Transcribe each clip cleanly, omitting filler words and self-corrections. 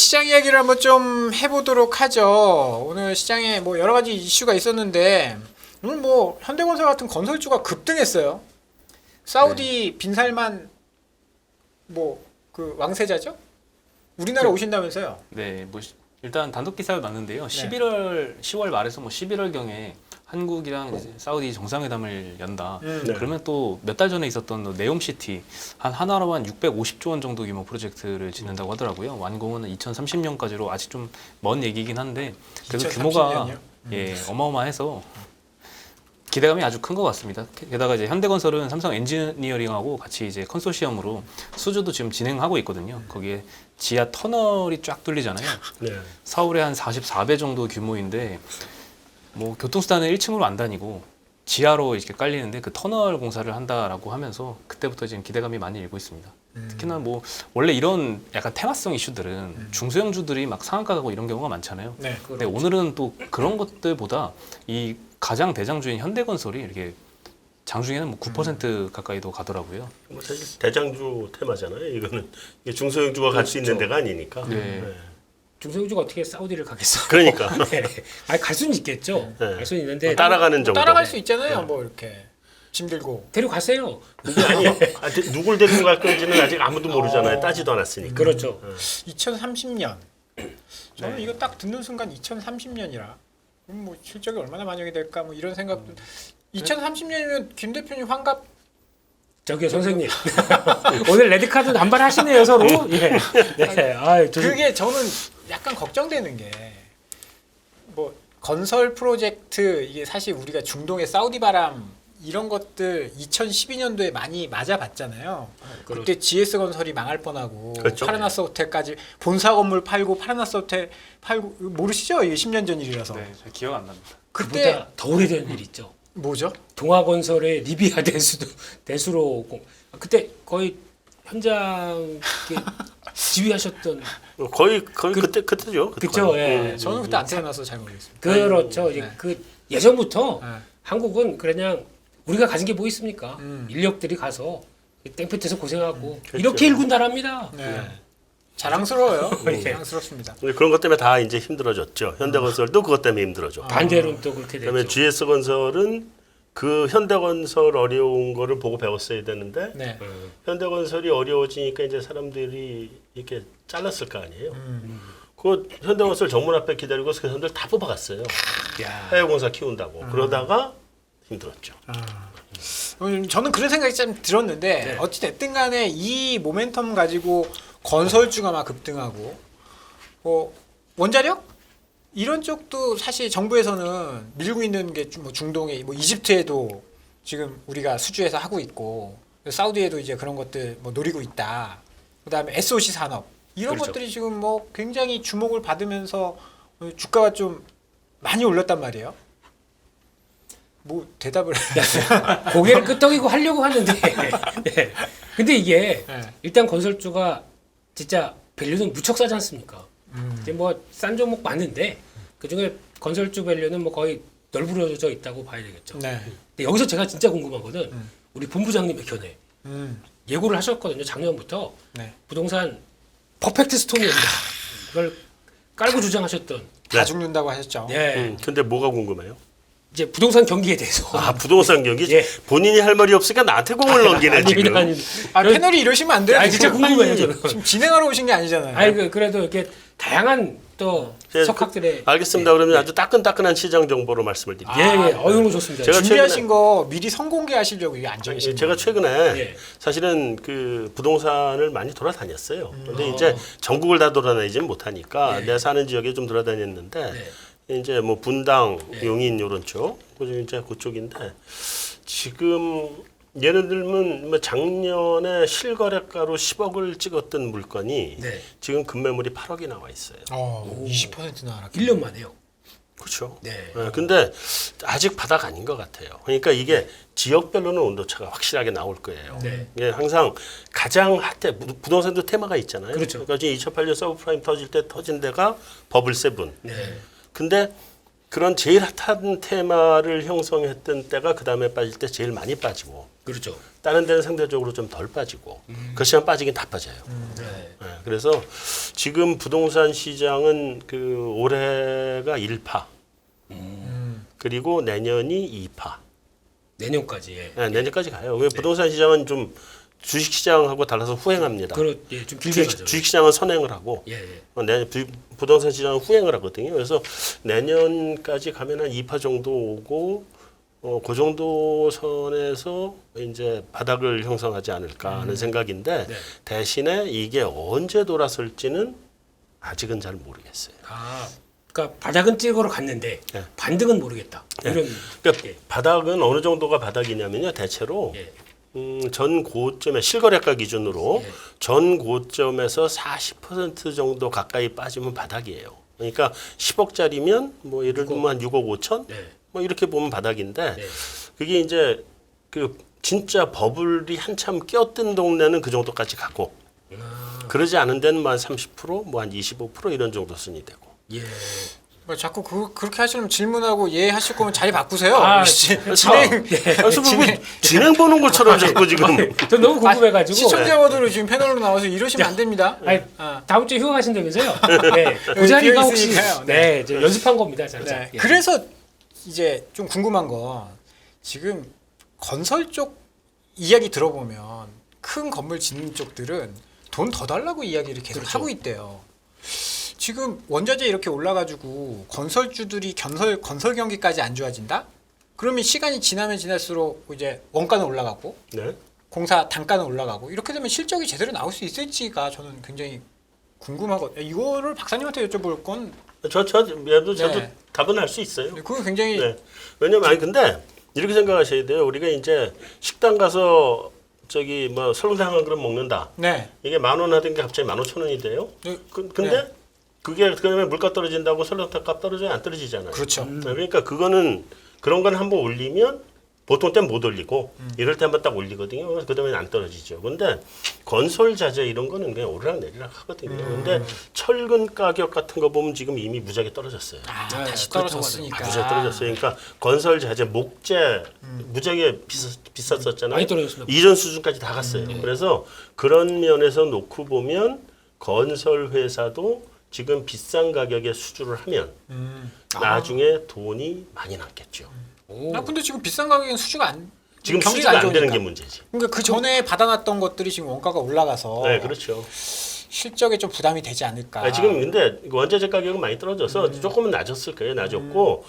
시장 이야기를 한번 좀 해보도록 하죠. 오늘 시장에 뭐 여러 가지 이슈가 있었는데 오늘 뭐 현대건설 같은 건설주가 급등했어요. 사우디 빈살만 뭐 그 왕세자죠? 우리나라 오신다면서요? 네, 뭐 일단 단독 기사가 났는데요. 10월 말에서 뭐 11월 경에 한국이랑 이제 사우디 정상회담을 연다. 네. 그러면 또 몇 달 전에 있었던 네옴시티 하나로 한 650조 원 정도 규모 프로젝트를 짓는다고 하더라고요. 완공은 2030년까지로 아직 좀 먼 얘기긴 한데 그래도 2030 규모가 년이요? 예 어마어마해서 기대감이 아주 큰 것 같습니다. 게다가 이제 현대건설은 삼성 엔지니어링하고 같이 이제 컨소시엄으로 수주도 지금 진행하고 있거든요. 거기에 지하 터널이 쫙 뚫리잖아요. 네. 서울의 한 44배 정도 규모인데 뭐 교통수단은 1층으로 안 다니고 지하로 이렇게 깔리는데 그 터널 공사를 한다라고 하면서 그때부터 지금 기대감이 많이 일고 있습니다. 특히나 뭐 원래 이런 약간 테마성 이슈들은 중소형주들이 막 상한가 가고 이런 경우가 많잖아요. 네. 근데 오늘은 또 그런 것들보다 이 가장 대장주인 현대건설이 이렇게 장중에는 뭐 9% 가까이도 가더라고요. 뭐 사실 대장주 테마잖아요. 이거는 이게 중소형주가 갈 수 있는 데가 아니니까. 네. 중소형주가 어떻게 사우디를 가겠어? 그러니까. 네. 아니 갈 수는 있겠죠. 네. 갈 수는 있는데 따라가는 정도. 따라갈 수 있잖아요. 뭐 이렇게 짐 들고. 데려가세요. 아니, 누굴 데리고 갈 건지는 아직 아무도 모르잖아요. 따지도 않았으니까. 그렇죠. 2030년. 저는 이거 딱 듣는 순간 2030년이라. 그럼 뭐 실적이 얼마나 반영이 될까 뭐 이런 생각도. 2030년이면 김 대표님 환갑 저기요 선생님. 오늘 레드카드 남발하시네요 서로. 예. 네. 아, 그게 저는 약간 걱정되는 게 뭐 건설 프로젝트 이게 사실 우리가 중동의 사우디 바람 이런 것들 2012년도에 많이 맞아봤잖아요. 그때 GS 건설이 망할 뻔하고 그렇죠. 파라나스 호텔까지 본사 건물 팔고 파라나스 호텔 팔고 모르시죠? 이게 10년 전 일이라서. 네, 저 기억 안 납니다. 그때 그보다 더 오래된 일 있죠. 뭐죠? 동아건설의 리비아 대수로 그때 거의 현장 지휘하셨던 거의 그때죠. 그쵸. 예. 저는 그때 안 태어나서 잘 모르겠습니다. 그렇죠. 이제 네. 그 예전부터 네. 한국은 그냥 우리가 가진 게 뭐 있습니까? 음. 인력들이 가서 땡볕에서 고생하고 그렇죠. 이렇게 일군 나라입니다. 네. 자랑스러워요. 네. 자랑스럽습니다. 그런 것 때문에 다 이제 힘들어졌죠. 현대건설도 그것 때문에 힘들어져. 반대로는 또 그렇게 그다음에 됐죠. GS건설은 그 현대건설 어려운 거를 보고 배웠어야 되는데 네. 현대건설이 어려워지니까 이제 사람들이 이렇게 잘랐을 거 아니에요. 그 현대건설 정문 앞에 기다리고 그 사람들 다 뽑아갔어요. 야. 해외공사 키운다고. 그러다가 힘들었죠. 저는 그런 생각이 좀 들었는데 네. 어찌 됐든 간에 이 모멘텀 가지고 건설주가 막 급등하고 원자력 이런 쪽도 사실 정부에서는 밀고 있는 게 뭐 중동에 뭐 이집트에도 지금 우리가 수주해서 하고 있고 사우디에도 이제 그런 것들 뭐 노리고 있다. 그다음에 SOC 산업 이런 그렇죠. 것들이 지금 뭐 굉장히 주목을 받으면서 주가가 좀 많이 올랐단 말이에요. 뭐 대답을 고개를 끄덕이고 하려고 하는데 네. 근데 이게 네. 일단 건설주가 진짜 밸류는 무척 싸지 않습니까? 이제 뭐 싼 종목 많은데 그중에 건설주 밸류는 뭐 거의 널브러져 있다고 봐야 되겠죠. 네. 근데 여기서 제가 진짜 궁금한 거는 우리 본부장님의 견해 예고를 하셨거든요. 작년부터 네. 부동산 퍼펙트 스톰이 온다. 이걸 깔고 주장하셨던 다 네. 죽는다고 하셨죠. 네. 근데 뭐가 궁금해요? 이제 부동산 경기에 대해서 부동산 경기 예. 본인이 할 말이 없으니까 나한테 공을 넘기네 지금. 패널이 이러시면 안 돼요. 아니, 진짜 궁금해요, 저는. 지금 진행하러 오신 게 아니잖아요. 아니 그래도 이렇게 다양한 또 석학들의 알겠습니다. 그러면 아주 따끈따끈한 시장 정보로 말씀을 드릴게요. 예예 어이구 좋습니다. 제가 준비하신 거 미리 선공개하시려고 이게 안 예, 정해신 제가 최근에 예. 사실은 그 부동산을 많이 돌아다녔어요. 근데 이제 전국을 다 돌아다니지는 못하니까 내가 사는 지역에 좀 돌아다녔는데 이제 뭐 분당, 용인 이런 쪽, 그중 이제 그쪽인데 지금 예를 들면 뭐 작년에 실거래가로 10억을 찍었던 물건이 네. 지금 급매물이 8억이 나와 있어요. 20%나 하락. 1년 만에요. 그렇죠. 네. 근데 아직 바닥 아닌 것 같아요. 그러니까 이게 지역별로는 온도차가 확실하게 나올 거예요. 네. 예, 항상 가장 핫해 부동산도 테마가 있잖아요. 그렇죠. 그러니까 지금 2008년 서브프라임 터질 때 터진 데가 버블 세븐. 네. 근데 그런 제일 핫한 테마를 형성했던 때가 그 다음에 빠질 때 제일 많이 빠지고 그렇죠. 다른 데는 상대적으로 좀 덜 빠지고 그렇지만 빠지긴 다 빠져요. 네. 네, 그래서 지금 부동산 시장은 그 올해가 1파 그리고 내년이 2파. 내년까지. 예. 네, 내년까지 가요. 왜 부동산 시장은 좀 주식 시장하고 달라서 후행합니다. 예, 좀 길게 가죠. 주식 시장은 선행을 하고 예, 예. 부동산 시장은 후행을 하거든요. 그래서 내년까지 가면 한 2파 정도 오고 그 정도 선에서 이제 바닥을 형성하지 않을까 하는 생각인데 네. 대신에 이게 언제 돌아설지는 아직은 잘 모르겠어요. 아, 그러니까 바닥은 찍으러 갔는데 예. 반등은 모르겠다. 예. 이런. 그러니까 예. 바닥은 어느 정도가 바닥이냐면요. 대체로 예. 전 고점에 실거래가 기준으로 예. 전 고점에서 40% 정도 가까이 빠지면 바닥이에요. 그러니까 10억짜리면 뭐 예를 들면 한 6억 5천 네. 뭐 이렇게 보면 바닥인데 네. 그게 이제 그 진짜 버블이 한참 껴든 동네는 그 정도까지 가고 그러지 않은 데는 뭐 한 30%뭐 한 25% 이런 정도 순이 되고. 예. 뭐 자꾸 그렇게 하시면 질문하고 예 하실 거면 자리 바꾸세요. 아, 진행 그래서 뭐 진행 보는 것처럼 자꾸 지금 저 너무 궁금해가지고. 시청자분들은 지금 패널로 나와서 이러시면 안 됩니다. 아니, 아. 다음 주에 휴가하신다면서요? 네. 그 자리가 혹시 비어있으니까요. 네, 이제 연습한 겁니다, 진짜. 네. 예. 그래서 이제 좀 궁금한 건 지금 건설 쪽 이야기 들어보면 큰 건물 짓는 쪽들은 돈 더 달라고 이야기를 계속 그렇죠. 하고 있대요. 지금 원자재 이렇게 올라가지고 건설주들이 건설 경기까지 안 좋아진다? 그러면 시간이 지나면 지날수록 이제 원가는 올라가고 네. 공사 단가는 올라가고 이렇게 되면 실적이 제대로 나올 수 있을지가 저는 굉장히 궁금하거든요. 이거를 박사님한테 여쭤볼 건 저도 네. 답은 할 수 있어요. 그거 굉장히 네. 왜냐면 아니 근데 이렇게 생각하셔야 돼요. 우리가 이제 식당 가서 저기 뭐 설렁탕 한 그릇 먹는다. 네. 이게 10,000원 하던 게 갑자기 15,000원이 돼요. 네. 근데 네. 그게 그다음에 물가 떨어진다고 설렁탕 값 떨어져요? 안 떨어지잖아요. 그렇죠. 그러니까 그거는 그런 건 한번 올리면 보통 때는 못 올리고 이럴 때 한번 딱 올리거든요. 그래서 그다음에 안 떨어지죠. 근데 건설 자재 이런 거는 그냥 오르락 내리락 하거든요. 근데 철근 가격 같은 거 보면 지금 이미 무지하게 떨어졌어요. 아, 네, 다시 그렇다고 떨어졌으니까. 무지하게 떨어졌어요. 그러니까 건설 자재 목재 무지하게 비쌌었잖아요. 많이 떨어졌습니다. 이전 수준까지 다 갔어요. 그래서 그런 면에서 놓고 보면 건설 회사도 지금 비싼 가격에 수주를 하면 나중에 돈이 많이 남겠죠. 오. 아 근데 지금 비싼 가격엔 수주가 안 지금 경기가 수주가 안 되는 좋으니까. 게 문제지. 그러니까 그 전에 받아놨던 것들이 지금 원가가 올라가서 네, 그렇죠. 실적에 좀 부담이 되지 않을까. 아, 지금 근데 원자재 가격은 많이 떨어져서 조금은 낮았을 거예요. 낮았고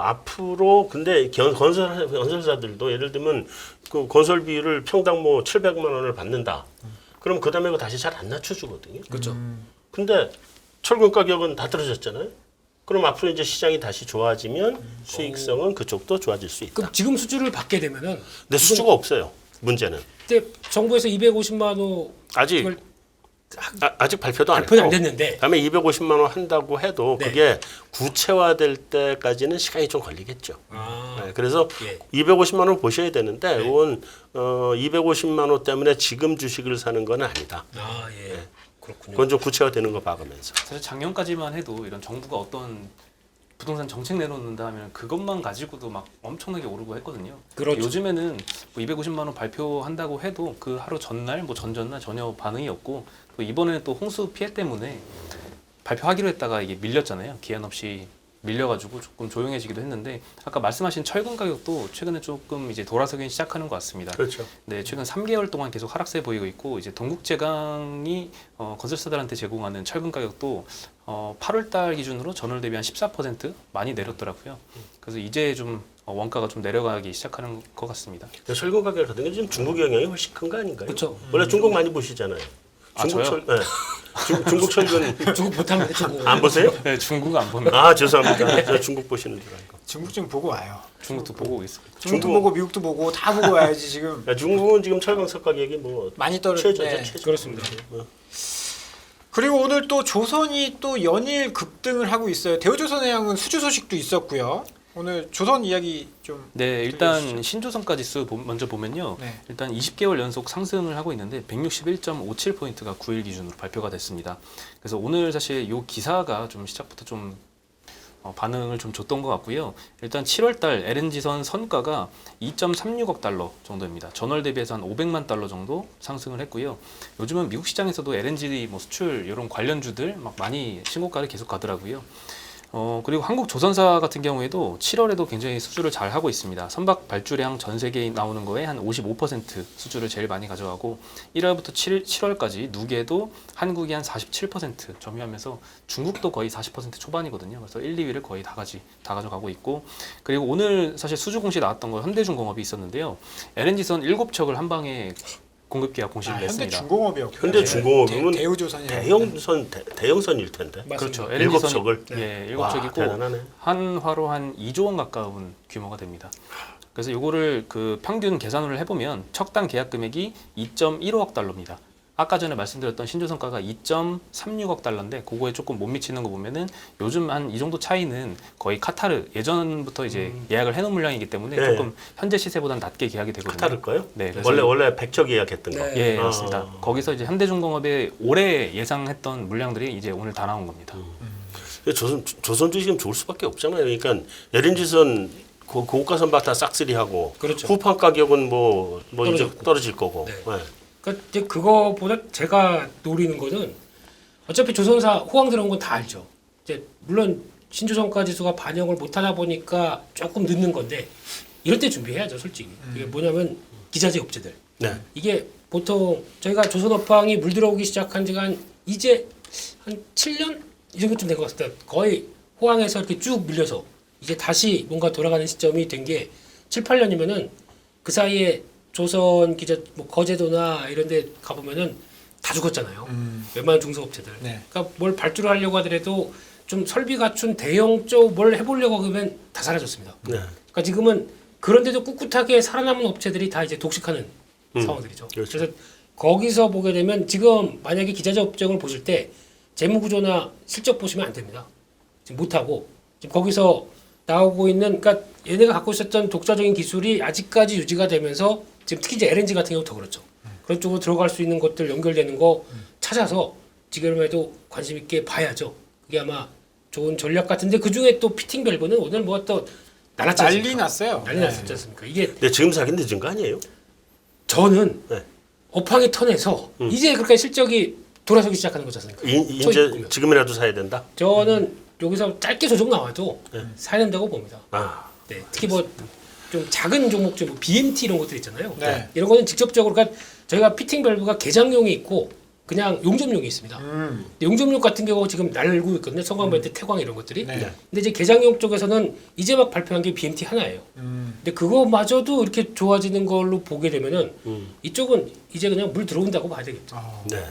앞으로 근데 건설사들도 예를 들면 그 건설비를 평당 뭐 700만 원을 받는다. 그럼 그 다음에 다시 잘 안 낮춰주거든요. 그렇죠. 근데 철근 가격은 다 떨어졌잖아요. 그럼 앞으로 이제 시장이 다시 좋아지면 수익성은 그쪽도 좋아질 수 있다. 그럼 지금 수주를 받게 되면은 근데 수주가 없어요. 문제는 그때 정부에서 250만 원 아직 이걸 아직 발표도 안 발표는 했고 안 됐는데 다음에 250만 원 한다고 해도 네. 그게 구체화될 때까지는 시간이 좀 걸리겠죠. 아, 네, 그래서 예. 250만 원 보셔야 되는데 그건 250만 원 때문에 지금 주식을 사는 건 아니다. 아, 예. 그렇군요. 그건 좀 구체화되는 거 봐가면서. 사실 작년까지만 해도 이런 정부가 어떤 부동산 정책 내놓는다 하면 그것만 가지고도 막 엄청나게 오르고 했거든요. 그렇죠. 요즘에는 뭐 250만 원 발표한다고 해도 그 하루 전날, 뭐 전전날 전혀 반응이 없고 또 이번에는 또 홍수 피해 때문에 발표하기로 했다가 이게 밀렸잖아요. 기한 없이 밀려가지고 조금 조용해지기도 했는데 아까 말씀하신 철근 가격도 최근에 조금 이제 돌아서기 시작하는 것 같습니다. 그렇죠. 네, 최근 3개월 동안 계속 하락세 보이고 있고 이제 동국제강이 건설사들한테 제공하는 철근 가격도 8월달 기준으로 전월 대비 한 14% 많이 내렸더라고요. 그래서 이제 좀 원가가 좀 내려가기 시작하는 것 같습니다. 철근 가격 같은 게 지금 중국 영향이 훨씬 큰 거 아닌가요? 그렇죠. 원래 중국 많이 보시잖아요. 아, 저요? 네. 중국 철근 중국 못하면 중국 안 보세요? 네, 중국 안 봅니다. 아 죄송합니다. 저 중국 보시는 줄 알고. 중국 좀 보고 와요. 중국도 보고 있습니다. 중국도 중국. 보고 미국도 보고 다 보고 와야지 지금. 야, 중국은 지금 철강석 가격이 뭐 많이 떨어져. 최저죠, 네. 최저. 그렇습니다. 그리고 오늘 또 조선이 또 연일 급등을 하고 있어요. 대우조선해양은 수주 소식도 있었고요. 오늘 조선 이야기 좀. 네, 일단 들려주시죠. 신조선가 지수 먼저 보면요. 네. 일단 20개월 연속 상승을 하고 있는데 161.57포인트가 9일 기준으로 발표가 됐습니다. 그래서 오늘 사실 이 기사가 좀 시작부터 좀 반응을 좀 줬던 것 같고요. 일단 7월달 LNG선 선가가 2.36억 달러 정도입니다. 전월 대비해서 한 500만 달러 정도 상승을 했고요. 요즘은 미국 시장에서도 LNG 뭐 수출 이런 관련주들 막 많이 신고가를 계속 가더라고요. 그리고 한국 조선사 같은 경우에도 7월에도 굉장히 수주를 잘 하고 있습니다. 선박 발주량 전 세계에 나오는 거에 한 55% 수주를 제일 많이 가져가고 1월부터 7월까지 누계도 한국이 한 47% 점유하면서 중국도 거의 40% 초반이거든요. 그래서 1, 2위를 거의 다 가져가고 있고 그리고 오늘 사실 수주 공시 나왔던 거 현대중공업이 있었는데요. LNG선 7척을 한 방에 공급 계약 공시를 냈습니다. 현대중공업이었고 현대중공업이면 대우조선이 대형선일 텐데. 맞습니다. 그렇죠. 일곱 LNG선 척을? 예, 와, 7척이고 대단하네. 한 화로 한 2조 원 가까운 규모가 됩니다. 그래서 요거를 그 평균 계산을 해보면 척당 계약 금액이 2.15억 달러입니다. 아까 전에 말씀드렸던 신조선가가 2.36억 달러인데 그거에 조금 못 미치는 거 보면은 요즘 한 이 정도 차이는 거의 카타르 예전부터 이제 예약을 해놓은 물량이기 때문에 네. 조금 현재 시세보다는 낮게 계약이 되거든요. 카타르 거요? 네, 그래서 원래 100척 예약했던 거. 네. 예, 아. 맞습니다. 거기서 이제 현대중공업의 올해 예상했던 물량들이 이제 오늘 다 나온 겁니다. 조선주 지금 좋을 수밖에 없잖아요. 그러니까 LNG선 고가 선박 다 싹쓸이하고 그렇죠. 후판 가격은 뭐 이제 떨어졌고. 떨어질 거고. 네. 네. 그러니까 이제 그거보다 제가 노리는 거는 어차피 조선사 호황 들어온 건 다 알죠. 이제 물론 신조선가 지수가 반영을 못 하다 보니까 조금 늦는 건데 이럴 때 준비해야죠, 솔직히. 이게 뭐냐면 기자재 업체들. 네. 이게 보통 저희가 조선업황이 물 들어오기 시작한 지가 이제 한 7년 이 정도쯤 된 것 같습니다. 거의 호황에서 이렇게 쭉 밀려서 이제 다시 뭔가 돌아가는 시점이 된 게 7, 8년이면은 그 사이에 조선 기자 뭐 거제도나 이런 데 가보면은 다 죽었잖아요. 웬만한 중소업체들. 네. 그러니까 뭘 발주를 하려고 하더라도 좀 설비 갖춘 대형 쪽 뭘 해보려고 하면 다 사라졌습니다. 네. 그러니까 지금은 그런데도 꿋꿋하게 살아남은 업체들이 다 이제 독식하는 상황들이죠. 그렇죠. 그래서 거기서 보게 되면 지금 만약에 기자재 업종을 보실 때 재무구조나 실적 보시면 안 됩니다. 지금 못하고 지금 거기서 나오고 있는 그러니까 얘네가 갖고 있었던 독자적인 기술이 아직까지 유지가 되면서 지금 특히 이제 LNG 같은 경우 더 그렇죠. 그런 쪽으로 들어갈 수 있는 것들 연결되는 거 찾아서 지금에도 관심 있게 봐야죠. 그게 아마 좋은 전략 같은데 그 중에 또 피팅 밸브는 오늘 뭐 또 날았지 난리 않습니까? 났어요. 난리 났었지 않습니까? 이게 근데 지금 사긴 늦은 거 아니에요? 저는 네. 업황이 턴해서 이제 그렇게 실적이 돌아서기 시작하는 거지 않습니까? 이제 초입구면. 지금이라도 사야 된다. 저는 여기서 짧게 조정 나와도 사야 된다고 봅니다. 아, 네, 특히 뭐 좀 작은 종목들, 뭐 BMT 이런 것들 있잖아요. 네. 이런 거는 직접적으로 그러니까 저희가 피팅 밸브가 개장용이 있고 그냥 용접용이 있습니다. 근데 용접용 같은 경우 지금 날고 있거든요. 성광벨트, 태광 이런 것들이. 네. 근데 이제 개장용 쪽에서는 이제 막 발표한 게 BMT 하나예요. 근데 그거마저도 이렇게 좋아지는 걸로 보게 되면은 이쪽은 이제 그냥 물 들어온다고 봐야 되겠죠. 네.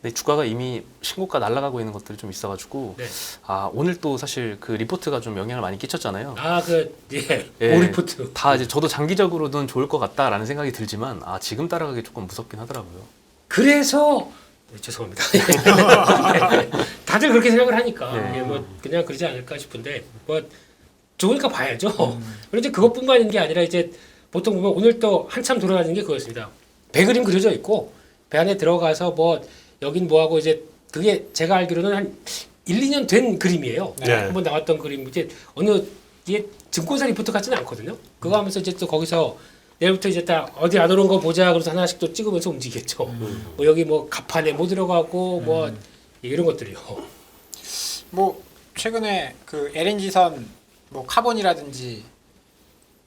근데 주가가 이미 신고가 날아가고 있는 것들이 좀 있어가지고 네. 오늘 또 사실 그 리포트가 좀 영향을 많이 끼쳤잖아요. 예. 오리포트. 다 이제 저도 장기적으로는 좋을 것 같다라는 생각이 들지만 지금 따라가기 조금 무섭긴 하더라고요. 그래서 죄송합니다. 다들 그렇게 생각을 하니까 네. 이게 뭐 그냥 그러지 않을까 싶은데 뭐 좋으니까 봐야죠. 그런데 이제 그것뿐만인 게 아니라 이제 보통 보면 오늘 또 한참 돌아다니는 게 그거였습니다. 배 그림 그려져 있고 배 안에 들어가서 뭐 여긴 뭐하고 이제 그게 제가 알기로는 한 1, 2년 된 그림이에요. 네. 한번 나왔던 그림 이제 어느 이게 증권사 리포트 같지는 않거든요. 그거 하면서 이제 또 거기서 내일부터 이제 딱 어디 안 오는 거 보자 그래서 하나씩 또 찍으면서 움직이겠죠. 뭐 여기 뭐 갑판에 못 들어가고 뭐 이런 것들이요. 뭐 최근에 그 LNG선 뭐 카본이라든지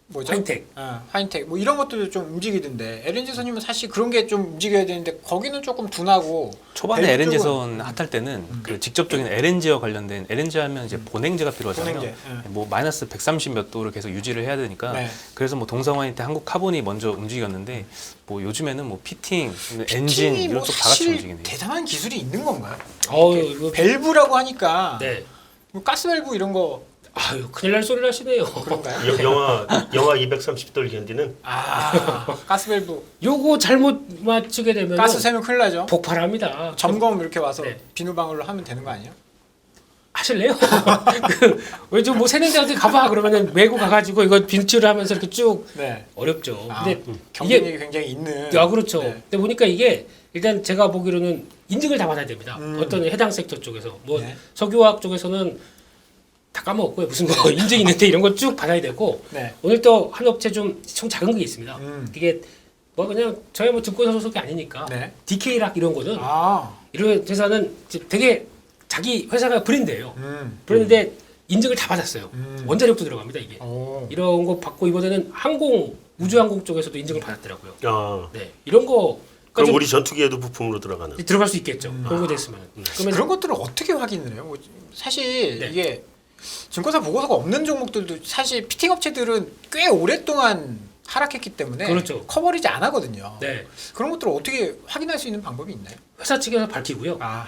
뭐죠? 하이텍. 하이텍 뭐 이런 것들도 좀 움직이던데 LNG선이면 사실 그런 게 좀 움직여야 되는데 거기는 조금 둔하고 초반에 밸브 LNG선 핫할 때는 그 직접적인 LNG와 관련된 LNG 하면 이제 보냉제가 필요하잖아요. 보냉제, 뭐 마이너스 130 몇 도를 계속 유지를 해야 되니까 네. 그래서 뭐 동성화일 때 한국 카본이 먼저 움직였는데 뭐 요즘에는 뭐 피팅, 엔진 피팅이 이런 뭐 쪽 다 같이 사실 움직이네요. 대단한 기술이 있는 건가요? 이거 밸브라고 하니까 네. 뭐 가스 밸브 이런 거 아유 큰일 날 소리를 하시네요. 그런가요? 영하 230도를 견디는 가스 밸브 요거 잘못 맞추게 되면 가스 새면 큰일 나죠. 폭발합니다. 점검 이렇게 와서 네. 비누방울로 하면 되는 거 아니에요? 하실래요? 왜좀 뭐 세는데한테 가봐 그러면은 메고 가가지고 이거 빈출을 하면서 이렇게 쭉 네. 어렵죠. 근데 경쟁력이 굉장히 있는. 그렇죠. 네. 근데 보니까 이게 일단 제가 보기로는 인증을 다 받아야 됩니다. 어떤 해당 섹터 쪽에서 뭐 네. 석유화학 쪽에서는 다 까먹었고요. 무슨 뭐 인증 있는데 이런 거 쭉 받아야 되고 네. 오늘 또 한 업체 좀 작은 게 있습니다. 음. 그게 뭐 그냥 저희 뭐 증권사 소속이 아니니까 네. DK락 이런 거는 아. 이런 회사는 이제 되게 자기 회사가 브랜드예요. 브랜드인데 인증을 다 받았어요. 원자력도 들어갑니다 이게. 오. 이런 거 받고 이번에는 우주항공 쪽에서도 인증을 받았더라고요. 아, 네, 이런 거 그럼 좀 우리 전투기에도 부품으로 들어가는. 들어갈 수 있겠죠. 그런 거 됐으면. 그러면 그런 것들을 어떻게 확인을 해요? 뭐 사실 네. 이게 증권사 보고서가 없는 종목들도 사실 피팅 업체들은 꽤 오랫동안 하락했기 때문에 그렇죠. 커버리지 안 하거든요. 네, 그런 것들을 어떻게 확인할 수 있는 방법이 있나요? 회사 측에서 밝히고요. 아,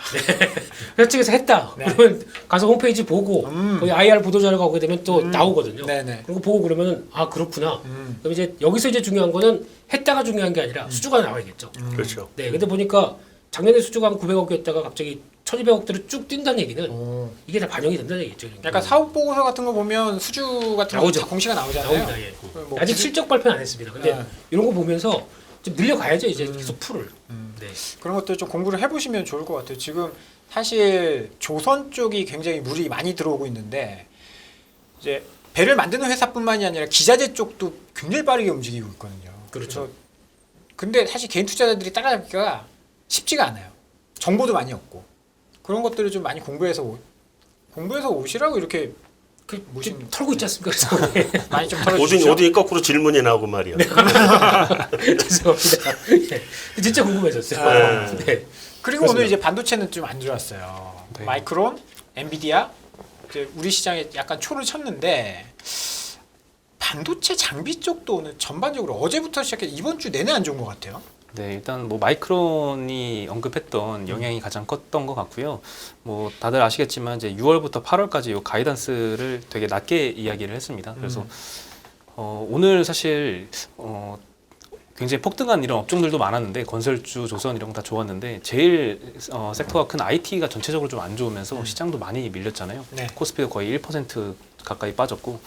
회사 측에서 했다. 네. 그러면 가서 홈페이지 보고 거기 IR 보도 자료가 오게 되면 또 나오거든요. 네네. 그리고 보고 그러면은 아 그렇구나. 그럼 이제 여기서 이제 중요한 거는 했다가 중요한 게 아니라 수주가 나와야겠죠. 그렇죠. 네, 근데 보니까 작년에 수주가 한 900억이었다가 갑자기 1,200억대로 쭉 뛴다는 얘기는 오. 이게 다 반영이 된다는 얘기죠. 약간 사업 보고서 같은 거 보면 수주 같은 거 나오죠. 다 공시가 나오잖아요. 나옵니다. 예. 뭐 아직 기준- 실적 발표는 안 했습니다. 근데 네. 이런 거 보면서 좀 늘려가야죠. 이제 계속 풀을. 네. 그런 것들 좀 공부를 해보시면 좋을 것 같아요. 지금 사실 조선 쪽이 굉장히 물이 많이 들어오고 있는데 이제 배를 만드는 회사뿐만이 아니라 기자재 쪽도 굉장히 빠르게 움직이고 있거든요. 그렇죠. 그래서 근데 사실 개인 투자자들이 따라잡기가 쉽지가 않아요. 정보도 많이 없고 그런 것들을 좀 많이 공부해서 오시라고 이렇게 그 모신 좀 털고 있지 않습니까? 그래서 많이 좀 털어주시죠. 어디 거꾸로 질문이 나오고 말이야. 죄송합니다. 예. 진짜 궁금해졌어요. 네. 그리고 그렇습니다. 오늘 이제 반도체는 좀 안 좋았어요. 네. 마이크론, 엔비디아 이제 우리 시장에 약간 초를 쳤는데 반도체 장비 쪽도 오늘 전반적으로 어제부터 시작해 이번 주 내내 안 좋은 것 같아요. 네, 일단 뭐 마이크론이 언급했던 영향이 가장 컸던 것 같고요. 뭐 다들 아시겠지만 이제 6월부터 8월까지 요 가이던스를 되게 낮게 이야기를 했습니다. 그래서 오늘 사실 굉장히 폭등한 이런 업종들도 많았는데 건설주, 조선 이런 거 다 좋았는데 제일 섹터가 큰 IT가 전체적으로 좀 안 좋으면서 시장도 많이 밀렸잖아요. 네. 코스피도 거의 1% 가까이 빠졌고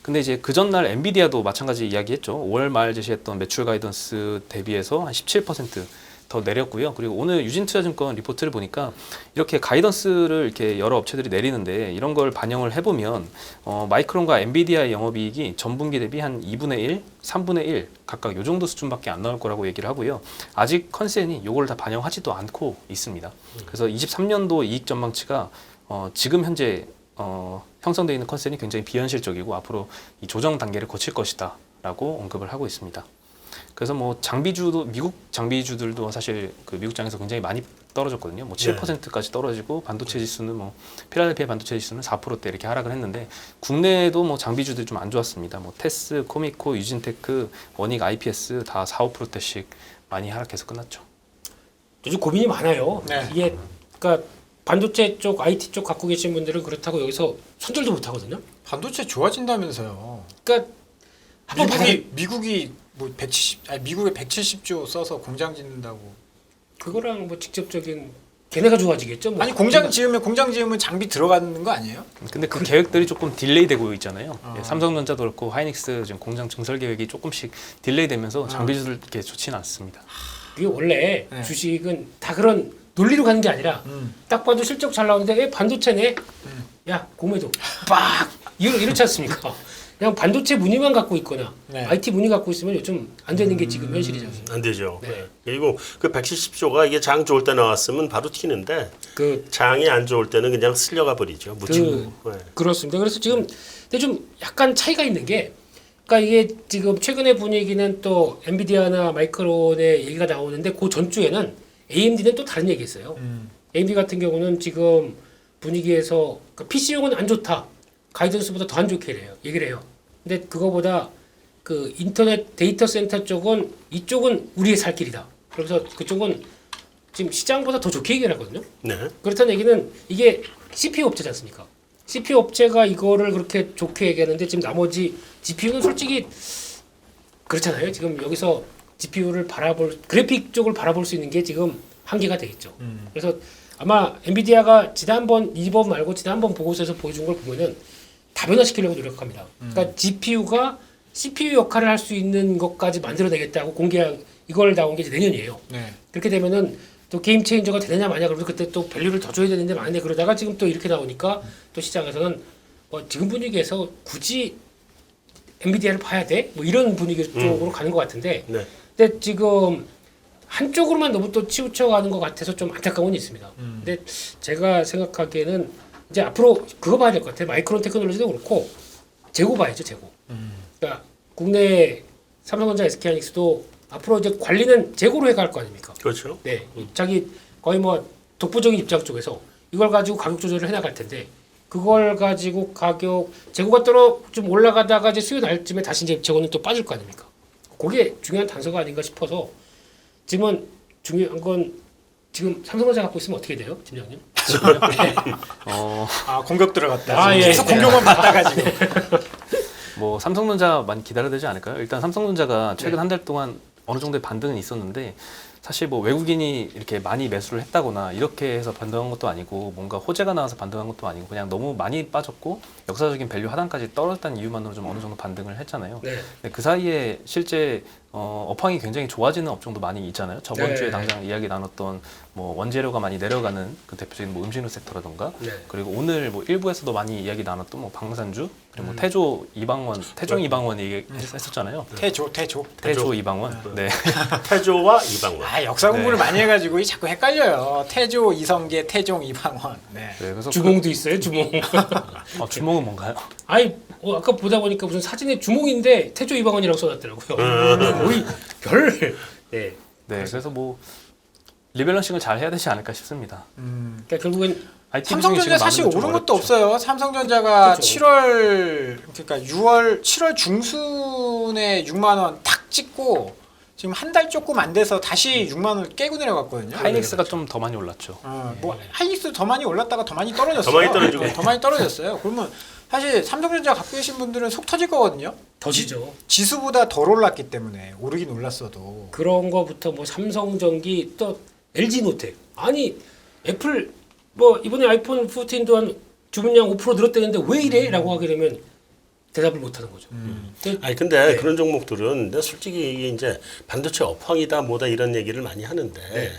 근데 이제 그 전날 엔비디아도 마찬가지 이야기했죠. 5월 말 제시했던 매출 가이던스 대비해서 한 17%더 내렸고요. 그리고 오늘 유진투자증권 리포트를 보니까 이렇게 가이던스를 이렇게 여러 업체들이 내리는데 이런 걸 반영을 해보면 마이크론과 엔비디아의 영업이익이 전분기 대비 한 2분의 1, 3분의 1 각각 요 정도 수준밖에 안 나올 거라고 얘기를 하고요. 아직 컨센이 요걸 다 반영하지도 않고 있습니다. 그래서 23년도 이익 전망치가 지금 현재 형성되어 있는 컨센이 굉장히 비현실적이고 앞으로 이 조정 단계를 거칠 것이다라고 언급을 하고 있습니다. 그래서 뭐 장비주도 미국 장비주들도 사실 그 미국장에서 굉장히 많이 떨어졌거든요. 뭐 7%까지 떨어지고 반도체 지수는 뭐 필라델피아 반도체 지수는 4%대 이렇게 하락을 했는데 국내에도 뭐 장비주들이 좀 안 좋았습니다. 뭐 테스, 코미코, 유진테크, 원익, IPS 다 4, 5%대씩 많이 하락해서 끝났죠. 요즘 고민이 많아요. 네. 이게 그러니까 반도체 쪽, IT 쪽 갖고 계신 분들은 그렇다고 여기서 손절도 못 하거든요. 반도체 좋아진다면서요. 그러니까 한번 미국이 뭐 170, 아니 미국에 170조 써서 공장 짓는다고. 그거랑 뭐 직접적인 걔네가 좋아지겠죠. 뭐. 아니 공장 지으면 장비 들어가는 거 아니에요? 근데 그 계획들이 조금 딜레이 되고 있잖아요. 예, 삼성전자도 그렇고 하이닉스 지금 공장 증설 계획이 조금씩 딜레이 되면서 장비주들 이렇게 좋지는 않습니다. 이게 원래 네. 주식은 다 그런 논리로 가는 게 아니라 딱 봐도 실적 잘 나오는데 왜 반도체네? 야 공매도 빡 이렇지 않습니까? 그냥 반도체 무늬만 갖고 있거나 네. IT 무늬 갖고 있으면 요즘 안 되는 게 지금 현실이죠. 안 되죠. 네. 그리고 그 170조가 이게 장 좋을 때 나왔으면 바로 튀는데 그 장이 안 좋을 때는 그냥 쓸려가 버리죠. 묻히고. 네. 그렇습니다. 그래서 지금 근데 좀 약간 차이가 있는 게, 그러니까 이게 지금 최근의 분위기는 또 엔비디아나 마이크론의 얘기가 나오는데 그 전주에는 AMD는 또 다른 얘기했어요. AMD 같은 경우는 지금 분위기에서 그러니까 PC용은 안 좋다. 가이던스보다 더 안 좋게 얘기를 해요. 근데 그거보다 그 인터넷 데이터 센터 쪽은 이쪽은 우리의 살 길이다. 그래서 그쪽은 지금 시장보다 더 좋게 얘기를 하거든요. 네. 그렇다는 얘기는 이게 CPU 업체지 않습니까? CPU 업체가 이거를 그렇게 좋게 얘기하는데 지금 나머지 GPU는 솔직히 그렇잖아요. 지금 여기서 GPU를 그래픽 쪽을 바라볼 수 있는 게 지금 한계가 되겠죠. 그래서 아마 엔비디아가 이번 말고 지난번 보고서에서 보여준 걸 보면은 다변화시키려고 노력합니다. 그러니까 GPU가 CPU 역할을 할 수 있는 것까지 만들어내겠다고 공개한 이걸 나온 게 이제 내년이에요. 네. 그렇게 되면은 또 게임 체인저가 되느냐 마냐 그러면 그때 또 밸류를 더 줘야 되는데 만약에 그러다가 지금 또 이렇게 나오니까 또 시장에서는 지금 분위기에서 굳이 엔비디아를 봐야 돼? 뭐 이런 분위기 쪽으로 가는 것 같은데 네. 근데 지금 한쪽으로만 너무 또 치우쳐가는 것 같아서 좀 안타까운 게 있습니다. 근데 제가 생각하기에는 이제 앞으로 그거 봐야 될 것 같아요. 마이크론 테크놀로지도 그렇고 재고 봐야죠, 재고. 그러니까 국내 삼성전자, SK하이닉스도 앞으로 이제 관리는 재고로 해갈 거 아닙니까? 그렇죠. 네, 자기 거의 뭐 독보적인 입장 쪽에서 이걸 가지고 가격 조절을 해나갈 텐데 그걸 가지고 가격 재고가 좀 올라가다가 이제 수요 날 쯤에 다시 이제 재고는 또 빠질 거 아닙니까? 그게 중요한 단서가 아닌가 싶어서 지금은 중요한 건 지금 삼성전자 갖고 있으면 어떻게 돼요, 팀장님? 네. 아 공격 들어갔다. 아, 예. 계속 공격만 받다가 지금. 뭐 삼성전자 많이 기다려야 되지 않을까요? 일단 삼성전자가 최근 네. 한 달 동안 어느 정도의 반등은 있었는데 사실 뭐 외국인이 이렇게 많이 매수를 했다거나 이렇게 해서 반등한 것도 아니고 뭔가 호재가 나와서 반등한 것도 아니고 그냥 너무 많이 빠졌고 역사적인 밸류 하단까지 떨어졌다는 이유만으로 좀 어느 정도 반등을 했잖아요. 네. 근데 그 사이에 실제 업황이 굉장히 좋아지는 업종도 많이 있잖아요. 저번 네. 주에 당장 이야기 나눴던 뭐 원재료가 많이 내려가는 그 대표적인 뭐 음식료 섹터라던가 네. 그리고 오늘 뭐 일부에서도 많이 이야기 나눴던 뭐 방산주 그리고 뭐 태조 이방원, 태종 이방원 얘기했었잖아요. 태조. 태조 이방원. 네. 태조와 이방원. 아 역사 공부를 네. 많이 해가지고 자꾸 헷갈려요. 태조, 이성계, 태종, 이방원. 네. 네, 그래서 주몽도 있어요, 주몽. 주몽은 뭔가요? 아니 아까 보다 보니까 무슨 사진에 주몽인데 태조 이방원이라고 써놨더라고요. 거의 별. 네. 네, 그래서 뭐 리밸런싱을 잘 해야 되지 않을까 싶습니다. 그러니까 결국엔 IT 삼성전자 비중이 지금 사실 많으면 좀 오른 것도 어렵죠. 없어요. 삼성전자가 그렇죠. 7월 그러니까 7월 중순에 6만 원 탁 찍고 지금 한 달 조금 안 돼서 다시 6만 원을 깨고 내려갔거든요. 하이닉스가 좀 더 많이 올랐죠. 뭐 하이닉스 더 많이 올랐다가 더 많이 떨어졌어요. 더 많이 떨어지고. 네, 더 많이 떨어졌어요. 그러면 사실 삼성전자 갖고 계신 분들은 속 터질 거거든요. 더지죠. 지수보다 덜 올랐기 때문에 오르긴 올랐어도. 그런 거부터 뭐 삼성전기 또 LG노텍 아니 애플 뭐 이번에 아이폰 14도 한 주문량 5% 늘었다는데 왜 이래?라고 하게 되면 대답을 못하는 거죠. 아니 근데 네. 그런 종목들은 근데 솔직히 이게 이제 반도체 업황이다 뭐다 이런 얘기를 많이 하는데 네.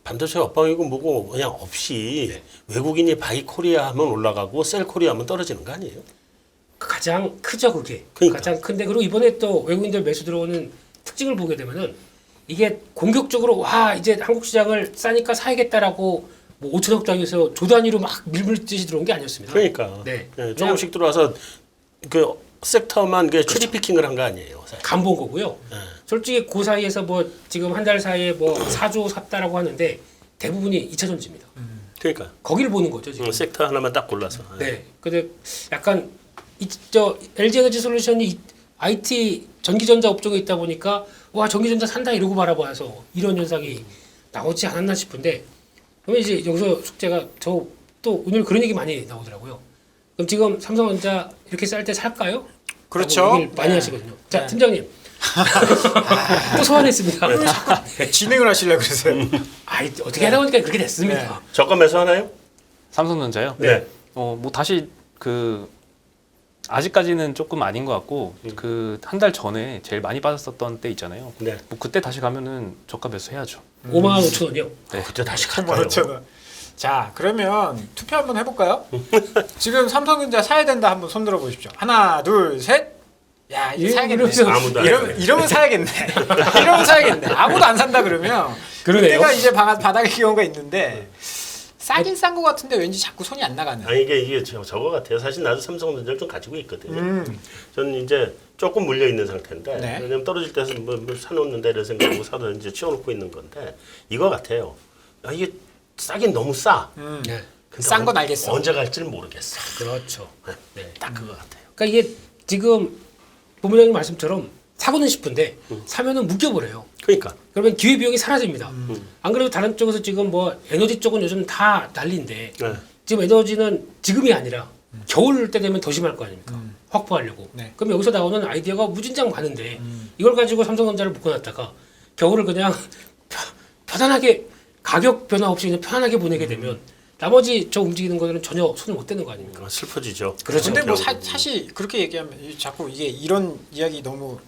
반도체 업황이고 뭐고 그냥 없이 네. 외국인이 바이 코리아 하면 올라가고 셀 코리아 하면 떨어지는 거 아니에요? 가장 크죠 그게. 그러니까. 가장 큰데 그리고 이번에 또 외국인들 매수 들어오는 특징을 보게 되면은 이게 공격적으로 와 이제 한국 시장을 싸니까 사야겠다라고 뭐 5천억 장에서 조 단위로 막 밀물듯이 들어온 게 아니었습니다. 그러니까 네. 예, 조금씩 들어와서 그 섹터만 그 그렇죠. 체리피킹을 한 거 아니에요. 사실. 간 본 거고요. 예. 솔직히 그 사이에서 뭐 지금 한 달 사이에 뭐 4조 샀다라고 하는데 대부분이 2차 전지입니다. 그러니까 거기를 보는 거죠 지금. 섹터 하나만 딱 골라서. 예. 네. 근데 약간 저 LG 에너지 솔루션이 IT 전기전자 업종에 있다 보니까 와 전기전자 산다 이러고 바라봐서 이런 현상이 나오지 않았나 싶은데 그러면 이제 여기서 숙제가 저 또 오늘 그런 얘기 많이 나오더라고요. 그럼 지금 삼성전자 이렇게 쌀 때 살까요? 그렇죠. 라고 얘기를 많이 네. 하시거든요. 자 네. 팀장님 또 소환했습니다. 진행을 하시려고 그러세요. 아이 어떻게 하다 보니까 그렇게 됐습니다. 저가 매수하나요? 삼성전자요? 네. 뭐 다시 그 아직까지는 조금 아닌 것 같고 그 한 달 전에 제일 많이 빠졌었던 때 있잖아요. 네. 뭐 그때 다시 가면은 저가 매수해야죠. 5만 5천 원이요. 그때 다시 3만 갈까요? 5천 원. 자 그러면 투표 한번 해볼까요? 지금 삼성전자 사야 된다 한번 손 들어 보십시오. 하나 둘 셋. 야 이거 예, 사야겠네. 이러면서 아무도 안 이러면 사야겠네. 이러면 사야겠네. 아무도 안 산다 그러면 그러네요. 그때가 이제 바닥의 경우가 있는데 싸긴 싼 것 같은데 왠지 자꾸 손이 안 나가는. 아니 이게 저거 같아요. 사실 나도 삼성전자를 좀 가지고 있거든요. 저는 이제 조금 물려 있는 상태인데 네. 왜냐면 떨어질 때서 뭐 사놓는다 이런 생각하고 사서 이제 치워놓고 있는 건데 이거 같아요. 아, 이게 싸긴 너무 싸. 네. 근데 싼 건 알겠어. 언제 갈지는 모르겠어. 그렇죠. 네, 딱 그거 같아요. 그러니까 이게 지금 본부장님 말씀처럼 사고는 싶은데 사면은 묶여버려요. 그러니까 그러면 기회비용이 사라집니다. 안 그래도 다른 쪽에서 지금 뭐 에너지 쪽은 요즘 다 난리인데 네. 지금 에너지는 지금이 아니라 겨울 때 되면 더 심할 거 아닙니까? 확보하려고. 네. 그럼 여기서 나오는 아이디어가 무진장 많은데 이걸 가지고 삼성전자를 묶어놨다가 겨울을 그냥 편안하게 가격 변화 없이 그냥 편안하게 보내게 되면 나머지 저 움직이는 거들은 전혀 손을 못 대는 거 아닙니까? 슬퍼지죠. 그렇죠. 근데 뭐 결국은. 사실 그렇게 얘기하면 자꾸 이게 이런 이야기 너무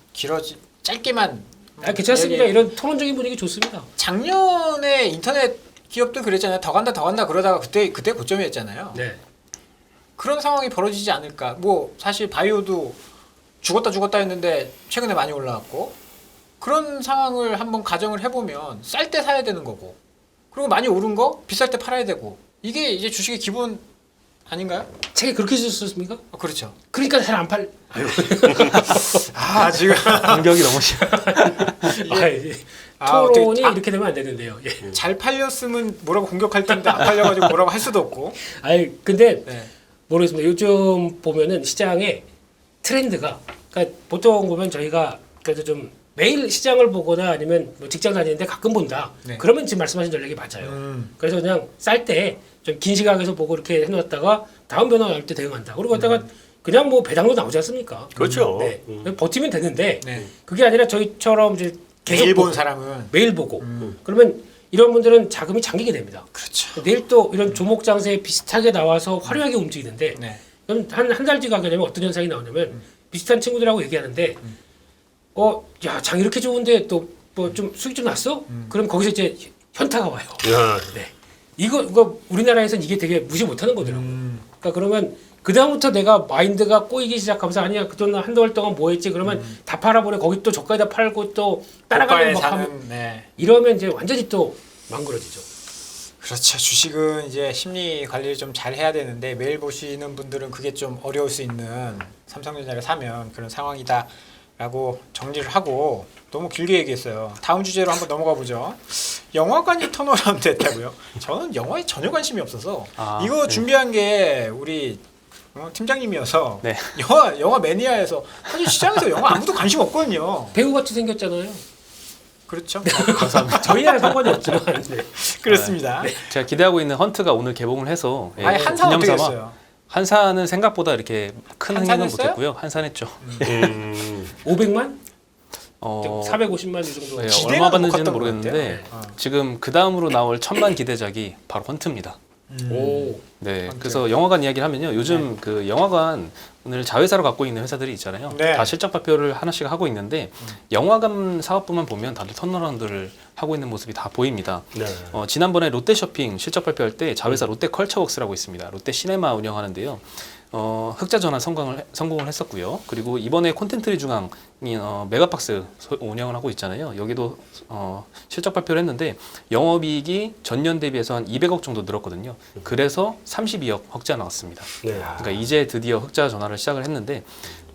짧게만. 아, 괜찮습니다. 얘기- 이런 토론적인 분위기 좋습니다. 작년에 인터넷 기업도 그랬잖아요. 더 간다 그러다가 그때 고점이었잖아요. 네. 그런 상황이 벌어지지 않을까. 뭐 사실 바이오도 죽었다 했는데 최근에 많이 올라왔고 그런 상황을 한번 가정을 해보면 쌀 때 사야 되는 거고 그리고 많이 오른 거 비쌀 때 팔아야 되고 이게 이제 주식의 기본 아닌가요? 책에 그렇게 쓰셨습니까? 그렇죠. 그러니까 잘 안 팔. 아 지금 공격이 너무 심해. 토론이 어떻게- 이렇게 되면 안 되는데요. 예. 잘 팔렸으면 뭐라고 공격할 텐데 안 팔려가지고 뭐라고 할 수도 없고. 아니 근데 네. 모르겠습니다. 요즘 보면은 시장의 트렌드가 그러니까 보통 보면 저희가 그래도 좀 매일 시장을 보거나 아니면 뭐 직장 다니는데 가끔 본다. 네. 그러면 지금 말씀하신 전략이 맞아요. 그래서 그냥 쌀 때 좀 긴 시각에서 보고 이렇게 해놨다가 다음 변화 나올 때 대응한다. 그리고 갖다가 그냥 뭐 배당도 나오지 않습니까? 그렇죠. 네. 버티면 되는데 네. 그게 아니라 저희처럼 이제 계속 매일 본 보고, 사람은 매일 보고 그러면 이런 분들은 자금이 잠기게 됩니다. 그렇죠. 내일 또 이런 조목 장세에 비슷하게 나와서 화려하게 움직이는데 네. 그럼 한 달 뒤 가게 되면 어떤 현상이 나오냐면 비슷한 친구들하고 얘기하는데 야 장 이렇게 좋은데 또 뭐 좀 수익 좀 났어? 그럼 거기서 이제 현타가 와요. 야, 네. 이거 우리나라에서는 이게 되게 무시 못하는 거더라고요. 그러니까 그러면 그 다음부터 내가 마인드가 꼬이기 시작하면서 아니야 그동안 한두 달 동안 뭐 했지 그러면 다 팔아버려 거기 또 저가에다 팔고 또 따라가면 막 하면 사는 네. 이러면 이제 완전히 또 망그러지죠. 그렇죠. 주식은 이제 심리 관리를 좀 잘 해야 되는데 매일 보시는 분들은 그게 좀 어려울 수 있는 삼성전자를 사면 그런 상황이다라고 정리를 하고 너무 길게 얘기했어요. 다음 주제로 한번 넘어가 보죠. 영화관이 턴어라운드 됐다고요? 저는 영화에 전혀 관심이 없어서 이거 네. 준비한 게 우리 팀장님이어서 네. 영화 매니아에서 사실 시장에서 영화 아무도 관심 없거든요. 배우같이 생겼잖아요. 그렇죠. 감사합니다. 저희랑 상관이 없지만 네. 그렇습니다. 제가 기대하고 있는 헌트가 오늘 개봉을 해서 아니 한산 어떻게 기념삼아 됐어요? 한산은 생각보다 이렇게 큰 흥행은 한산했어요? 못했고요. 한산했죠. 500만? 어, 450만 이 정도. 네, 기대는 얼마 못 받는지는 갔던 모르겠는데 것 같아요. 지금 그 다음으로 나올 천만 기대작이 바로 헌트입니다. 오. 네, 헌트. 그래서 영화관 이야기를 하면요. 요즘 그 영화관 오늘 자회사로 갖고 있는 회사들이 있잖아요. 네. 다 실적 발표를 하나씩 하고 있는데 영화관 사업부만 보면 다들 턴어라운드를 하고 있는 모습이 다 보입니다. 네. 지난번에 롯데쇼핑 실적 발표할 때 자회사 롯데컬처웍스라고 있습니다. 롯데 시네마 운영하는데요. 흑자 전환 성공을 했었고요. 그리고 이번에 콘텐츠 중앙이 메가박스 운영을 하고 있잖아요. 여기도 실적 발표를 했는데 영업이익이 전년 대비해서 한 200억 정도 늘었거든요. 그래서 32억 흑자 나왔습니다. 네. 그러니까 이제 드디어 흑자 전환을 시작을 했는데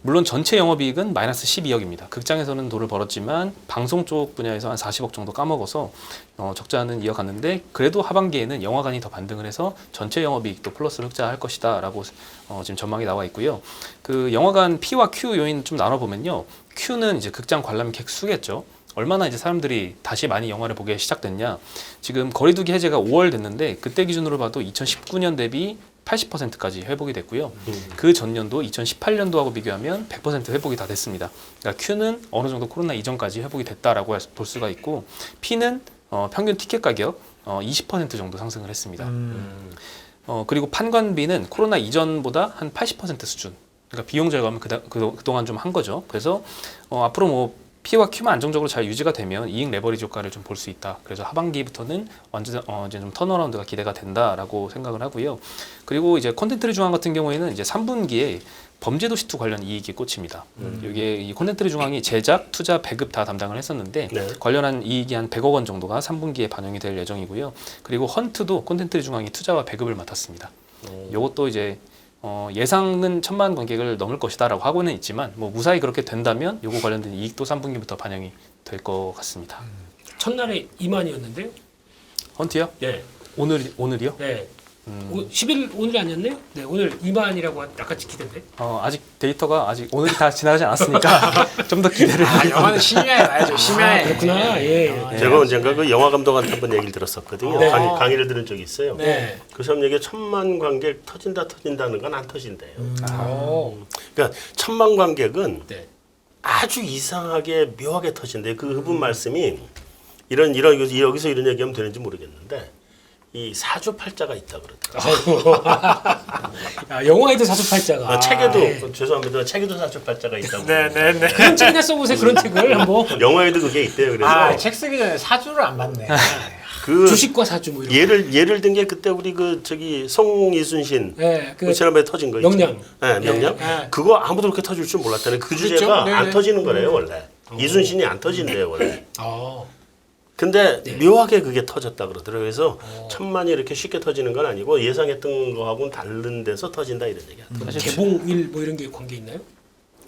물론 전체 영업이익은 마이너스 12억입니다. 극장에서는 돈을 벌었지만 방송 쪽 분야에서 한 40억 정도 까먹어서 적자는 이어갔는데 그래도 하반기에는 영화관이 더 반등을 해서 전체 영업이익도 플러스를 흑자할 것이다라고 지금 전망이 나와 있고요. 그 영화관 P와 Q 요인 좀 나눠보면요. Q는 이제 극장 관람객 수겠죠. 얼마나 이제 사람들이 다시 많이 영화를 보게 시작됐냐. 지금 거리두기 해제가 5월 됐는데 그때 기준으로 봐도 2019년 대비 80%까지 회복이 됐고요. 그 전년도 2018년도하고 비교하면 100% 회복이 다 됐습니다. 그러니까 Q는 어느 정도 코로나 이전까지 회복이 됐다라고 볼 수가 있고 P는 평균 티켓 가격 20% 정도 상승을 했습니다. 그리고 판관비는 코로나 이전보다 한 80% 수준. 그러니까 비용 절감을 그동안 좀 한 거죠. 그래서 앞으로 뭐 P와 Q만 안정적으로 잘 유지가 되면 이익 레버리지 효과를 좀 볼 수 있다. 그래서 하반기부터는 완전 이제 좀 턴어라운드가 기대가 된다라고 생각을 하고요. 그리고 이제 콘텐츠 중앙 같은 경우에는 이제 3분기에 범죄도시2 관련 이익이 꽂힙니다. 이게 이 콘텐츠 중앙이 제작, 투자, 배급 다 담당을 했었는데 네. 관련한 이익이 한 100억 원 정도가 3분기에 반영이 될 예정이고요. 그리고 헌트도 콘텐츠 중앙이 투자와 배급을 맡았습니다. 이것도 이제 예상은 1000만 관객을 넘을 것이다라고 하고는 있지만 뭐 무사히 그렇게 된다면 요거 관련된 이익도 3분기부터 반영이 될 것 같습니다. 첫날에 2만이었는데요. 헌트요? 네. 오늘이요? 네. 10일 오늘이 아니었네요. 네, 오늘 2만이라고 아까 찍히던데. 아직 데이터가 아직 오늘이 다 지나가지 않았으니까 좀 더 기대를. 영화는 심야에 봐야죠. 심야에. 그렇구나. 예. 제가 언젠가 그 영화 감독한테 한번 얘기를 들었었거든요. 네. 강의를 들은 적이 있어요. 네. 그 사람 얘기 1000만 관객 터진다는 건 안 터진대요. 그러니까 1000만 관객은 네. 아주 이상하게 묘하게 터진대. 그분 말씀이 여기서 이런 얘기하면 되는지 모르겠는데 이 사주팔자가 있다 그러더라고요. 야, 영화에도 사주팔자가. 책에도 죄송합니다. 책에도 사주팔자가 있다고. 네네네. 그런 책이나 써보세요. 그런 책을 한번. 영화에도 그게 있대요. 그래서 책 쓰기 전에 사주를 안 봤네. 그 주식과 사주 뭐 이런. 예를 든 게 그때 우리 그 저기 송이순신 네, 그 지난번에 터진 거 명량. 있죠. 네, 명량. 네. 그거 아무도 그렇게 터질 줄 몰랐다네. 그 그렇죠? 주제가 네네. 안 터지는 거래요 원래. 이순신이 안 터진대요 원래. 아, 근데 네. 묘하게 그게 터졌다 그러더라고요. 그래서 천만이 이렇게 쉽게 터지는 건 아니고 예상했던 거하고는 다른 데서 터진다 이런 얘기야. 사실 개봉일 뭐 이런 게 관계 있나요?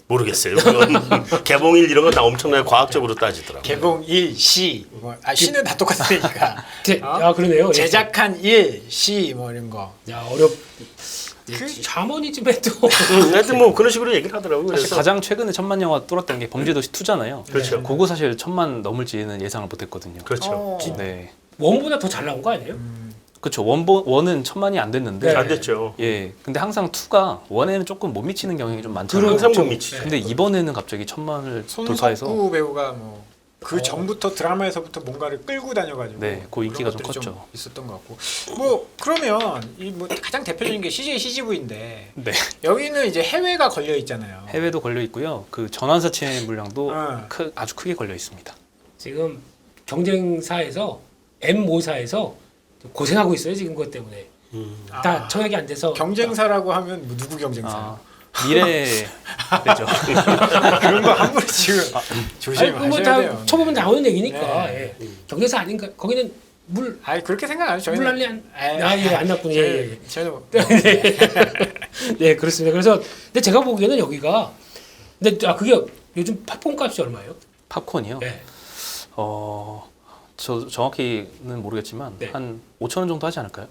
모르겠어요. 그건 개봉일 이런 건 다 엄청나게 과학적으로 따지더라고요. 개봉 일, 시, 뭐, 시는 다 똑같으니까. 아 그러네요. 예. 제작한 일, 시, 뭐 이런 거. 야 어렵. 그- 샤머니즘에 또 하여튼 뭐 그런 식으로 얘기를 하더라고요. 사실 그래서 가장 최근에 1000만 영화 뚫었던 게 범죄도시 2잖아요. 그렇죠. 그거 사실 1000만 넘을지는 예상을 못했거든요. 그렇죠. 네, 원보다 더 잘 나온 거 아니에요? 그렇죠. 원은 1000만이 안 됐는데, 네. 안 됐죠. 예, 근데 항상 2가 원에는 조금 못 미치는 경향이 좀 많잖아요. 항상 못 그렇죠. 미치죠. 근데 이번에는 갑자기 1000만을 돌파해서 손석구 배우가 뭐 그 전부터 드라마에서부터 뭔가를 끌고 다녀가지고 네, 그 인기가 좀 그런 것들이 컸죠. 있었던 것 같고 뭐 그러면 이 뭐 가장 대표적인 게 CJ CGV인데 네, 여기는 이제 해외가 걸려 있잖아요. 해외도 걸려 있고요. 그 전환사채 물량도 어. 아주 크게 걸려 있습니다. 지금 경쟁사에서 M5사에서 고생하고 있어요 지금 그것 때문에 다 청약이 안 돼서 경쟁사라고 하면 뭐 누구 경쟁사? 아, 미래죠. 그런 거 함부로 지금 조심하셔야 뭐다 돼요. 쳐보면 나오는 얘기니까 네. 예. 경쟁사 아닌가 거기는 물 아니 그렇게 생각 안 해요. 저희는 물난리 안 났군요. 예. 저희는 뭐- 네 그렇습니다. 그래서 근데 제가 보기에는 여기가 근데 그게 요즘 팝콘 값이 얼마예요? 팝콘이요. 네. 저 정확히는 모르겠지만 네. 한 5,000원 정도 하지 않을까요?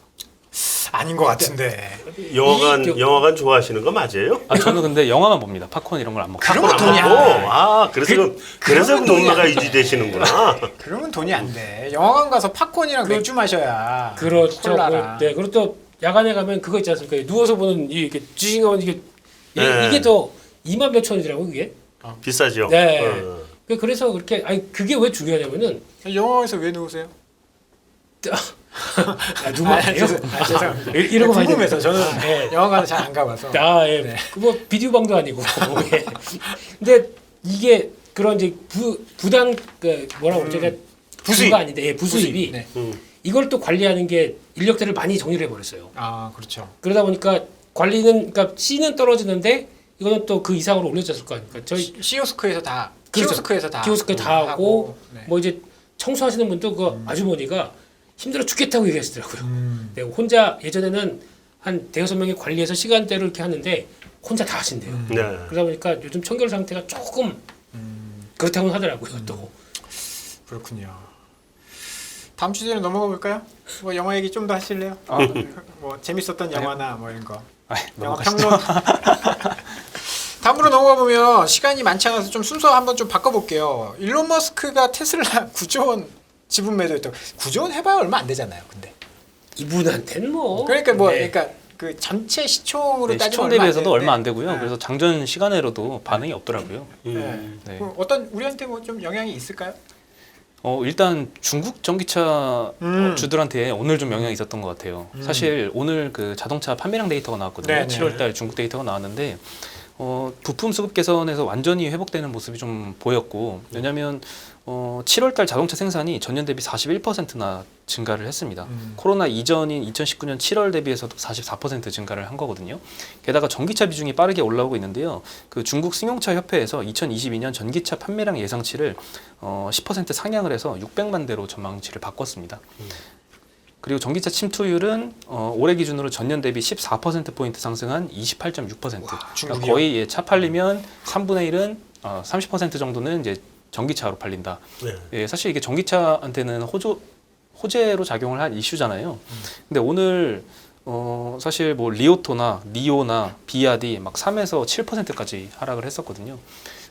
아닌 것 같은데. 영화관 좋아하시는 거 맞아요? 아 저는 근데 영화만 봅니다. 팝콘 이런 걸 안 먹고. 그런 건 돈이 안 안 돼. 먹고? 아 그래서 그래서 그러면 돈이 논마가 안 돼. 유지되시는구나. 그러면 돈이 안 돼. 영화관 가서 팝콘이랑 맥주 마셔야. 그렇죠. 콜라랑. 네 그리고 또 야간에 가면 그거 있지 않습니까? 누워서 보는 이게 쥐잉하면 이게 네. 이게 더 2만 몇 천원이더라고 이게. 비싸죠. 네. 어. 그래서 그렇게 아니 그게 왜 중요하냐면은 영화관에서 왜 누우세요? 누가 아니에요? 죄송합니다. 이런 거 봐야 궁금해서 됩니다. 저는 네. 영화관을 잘 안 가봐서. 아, 예. 그뭐 비디오 방도 아니고. 예. 근데 이게 그런 이제 부당 그 뭐라고 제가 부수입. 부가 아닌데 예, 부수입이 네. 이걸 또 관리하는 게 인력들을 많이 정리를 해버렸어요. 아 그렇죠. 그러다 보니까 관리는 그러니까 C는 떨어지는데 이거는 또 그 이상으로 올려졌을 거 아닙니까? 저희 시오스크에서 다. 그렇죠. 키오스크에서 다. 키오스크 다 하고 네. 뭐 이제 청소하시는 분도 그 아주머니가 힘들어 죽겠다고 얘기하시더라고요. 음. 네, 혼자 예전에는 한 대여섯 명이 관리해서 시간대를 이렇게 하는데 혼자 다 하신대요. 네. 그러다 보니까 요즘 청결 상태가 조금 그렇다고 하더라고요. 또 그렇군요. 다음 주제로 넘어가 볼까요? 뭐 영화 얘기 좀 더 하실래요? 뭐 재밌었던 영화나 뭐 이런 거. 아, 영화 넘어가시죠. 평론. 다음으로 넘어가 보면 시간이 많지 않아서 좀 순서 한번 좀 바꿔볼게요. 일론 머스크가 테슬라 9조 원 지분 매도했다고. 9조 원 해봐야 얼마 안 되잖아요. 근데 이분한테는 뭐 그러니까 뭐 네. 그러니까 그 전체 시총으로 네, 따지면 시청 얼마 안 대비해서도 되는데. 얼마 안 되고요. 네. 그래서 장전 시간에로도 반응이 없더라고요. 네. 네. 그럼 어떤 우리한테 뭐 좀 영향이 있을까요? 일단 중국 전기차 음. 주들한테 오늘 좀 영향이 있었던 것 같아요. 사실 오늘 그 자동차 판매량 데이터가 나왔거든요. 네네. 7월달 중국 데이터가 나왔는데 부품 수급 개선에서 완전히 회복되는 모습이 좀 보였고, 왜냐하면 7월달 자동차 생산이 전년 대비 41%나 증가를 했습니다. 코로나 이전인 2019년 7월 대비해서도 44% 증가를 한 거거든요. 게다가 전기차 비중이 빠르게 올라오고 있는데요. 그 중국 승용차 협회에서 2022년 전기차 판매량 예상치를 10% 상향을 해서 600만 대로 전망치를 바꿨습니다. 그리고 전기차 침투율은 올해 기준으로 전년 대비 14%포인트 상승한 28.6%. 그러니까 중국이요? 거의 차 팔리면 3분의 1은 30% 정도는 이제 전기차로 팔린다. 네. 예, 사실 이게 전기차한테는 호재로 작용을 한 이슈잖아요. 근데 오늘 사실 뭐 리오토나 니오나 비아디 막 3에서 7%까지 하락을 했었거든요.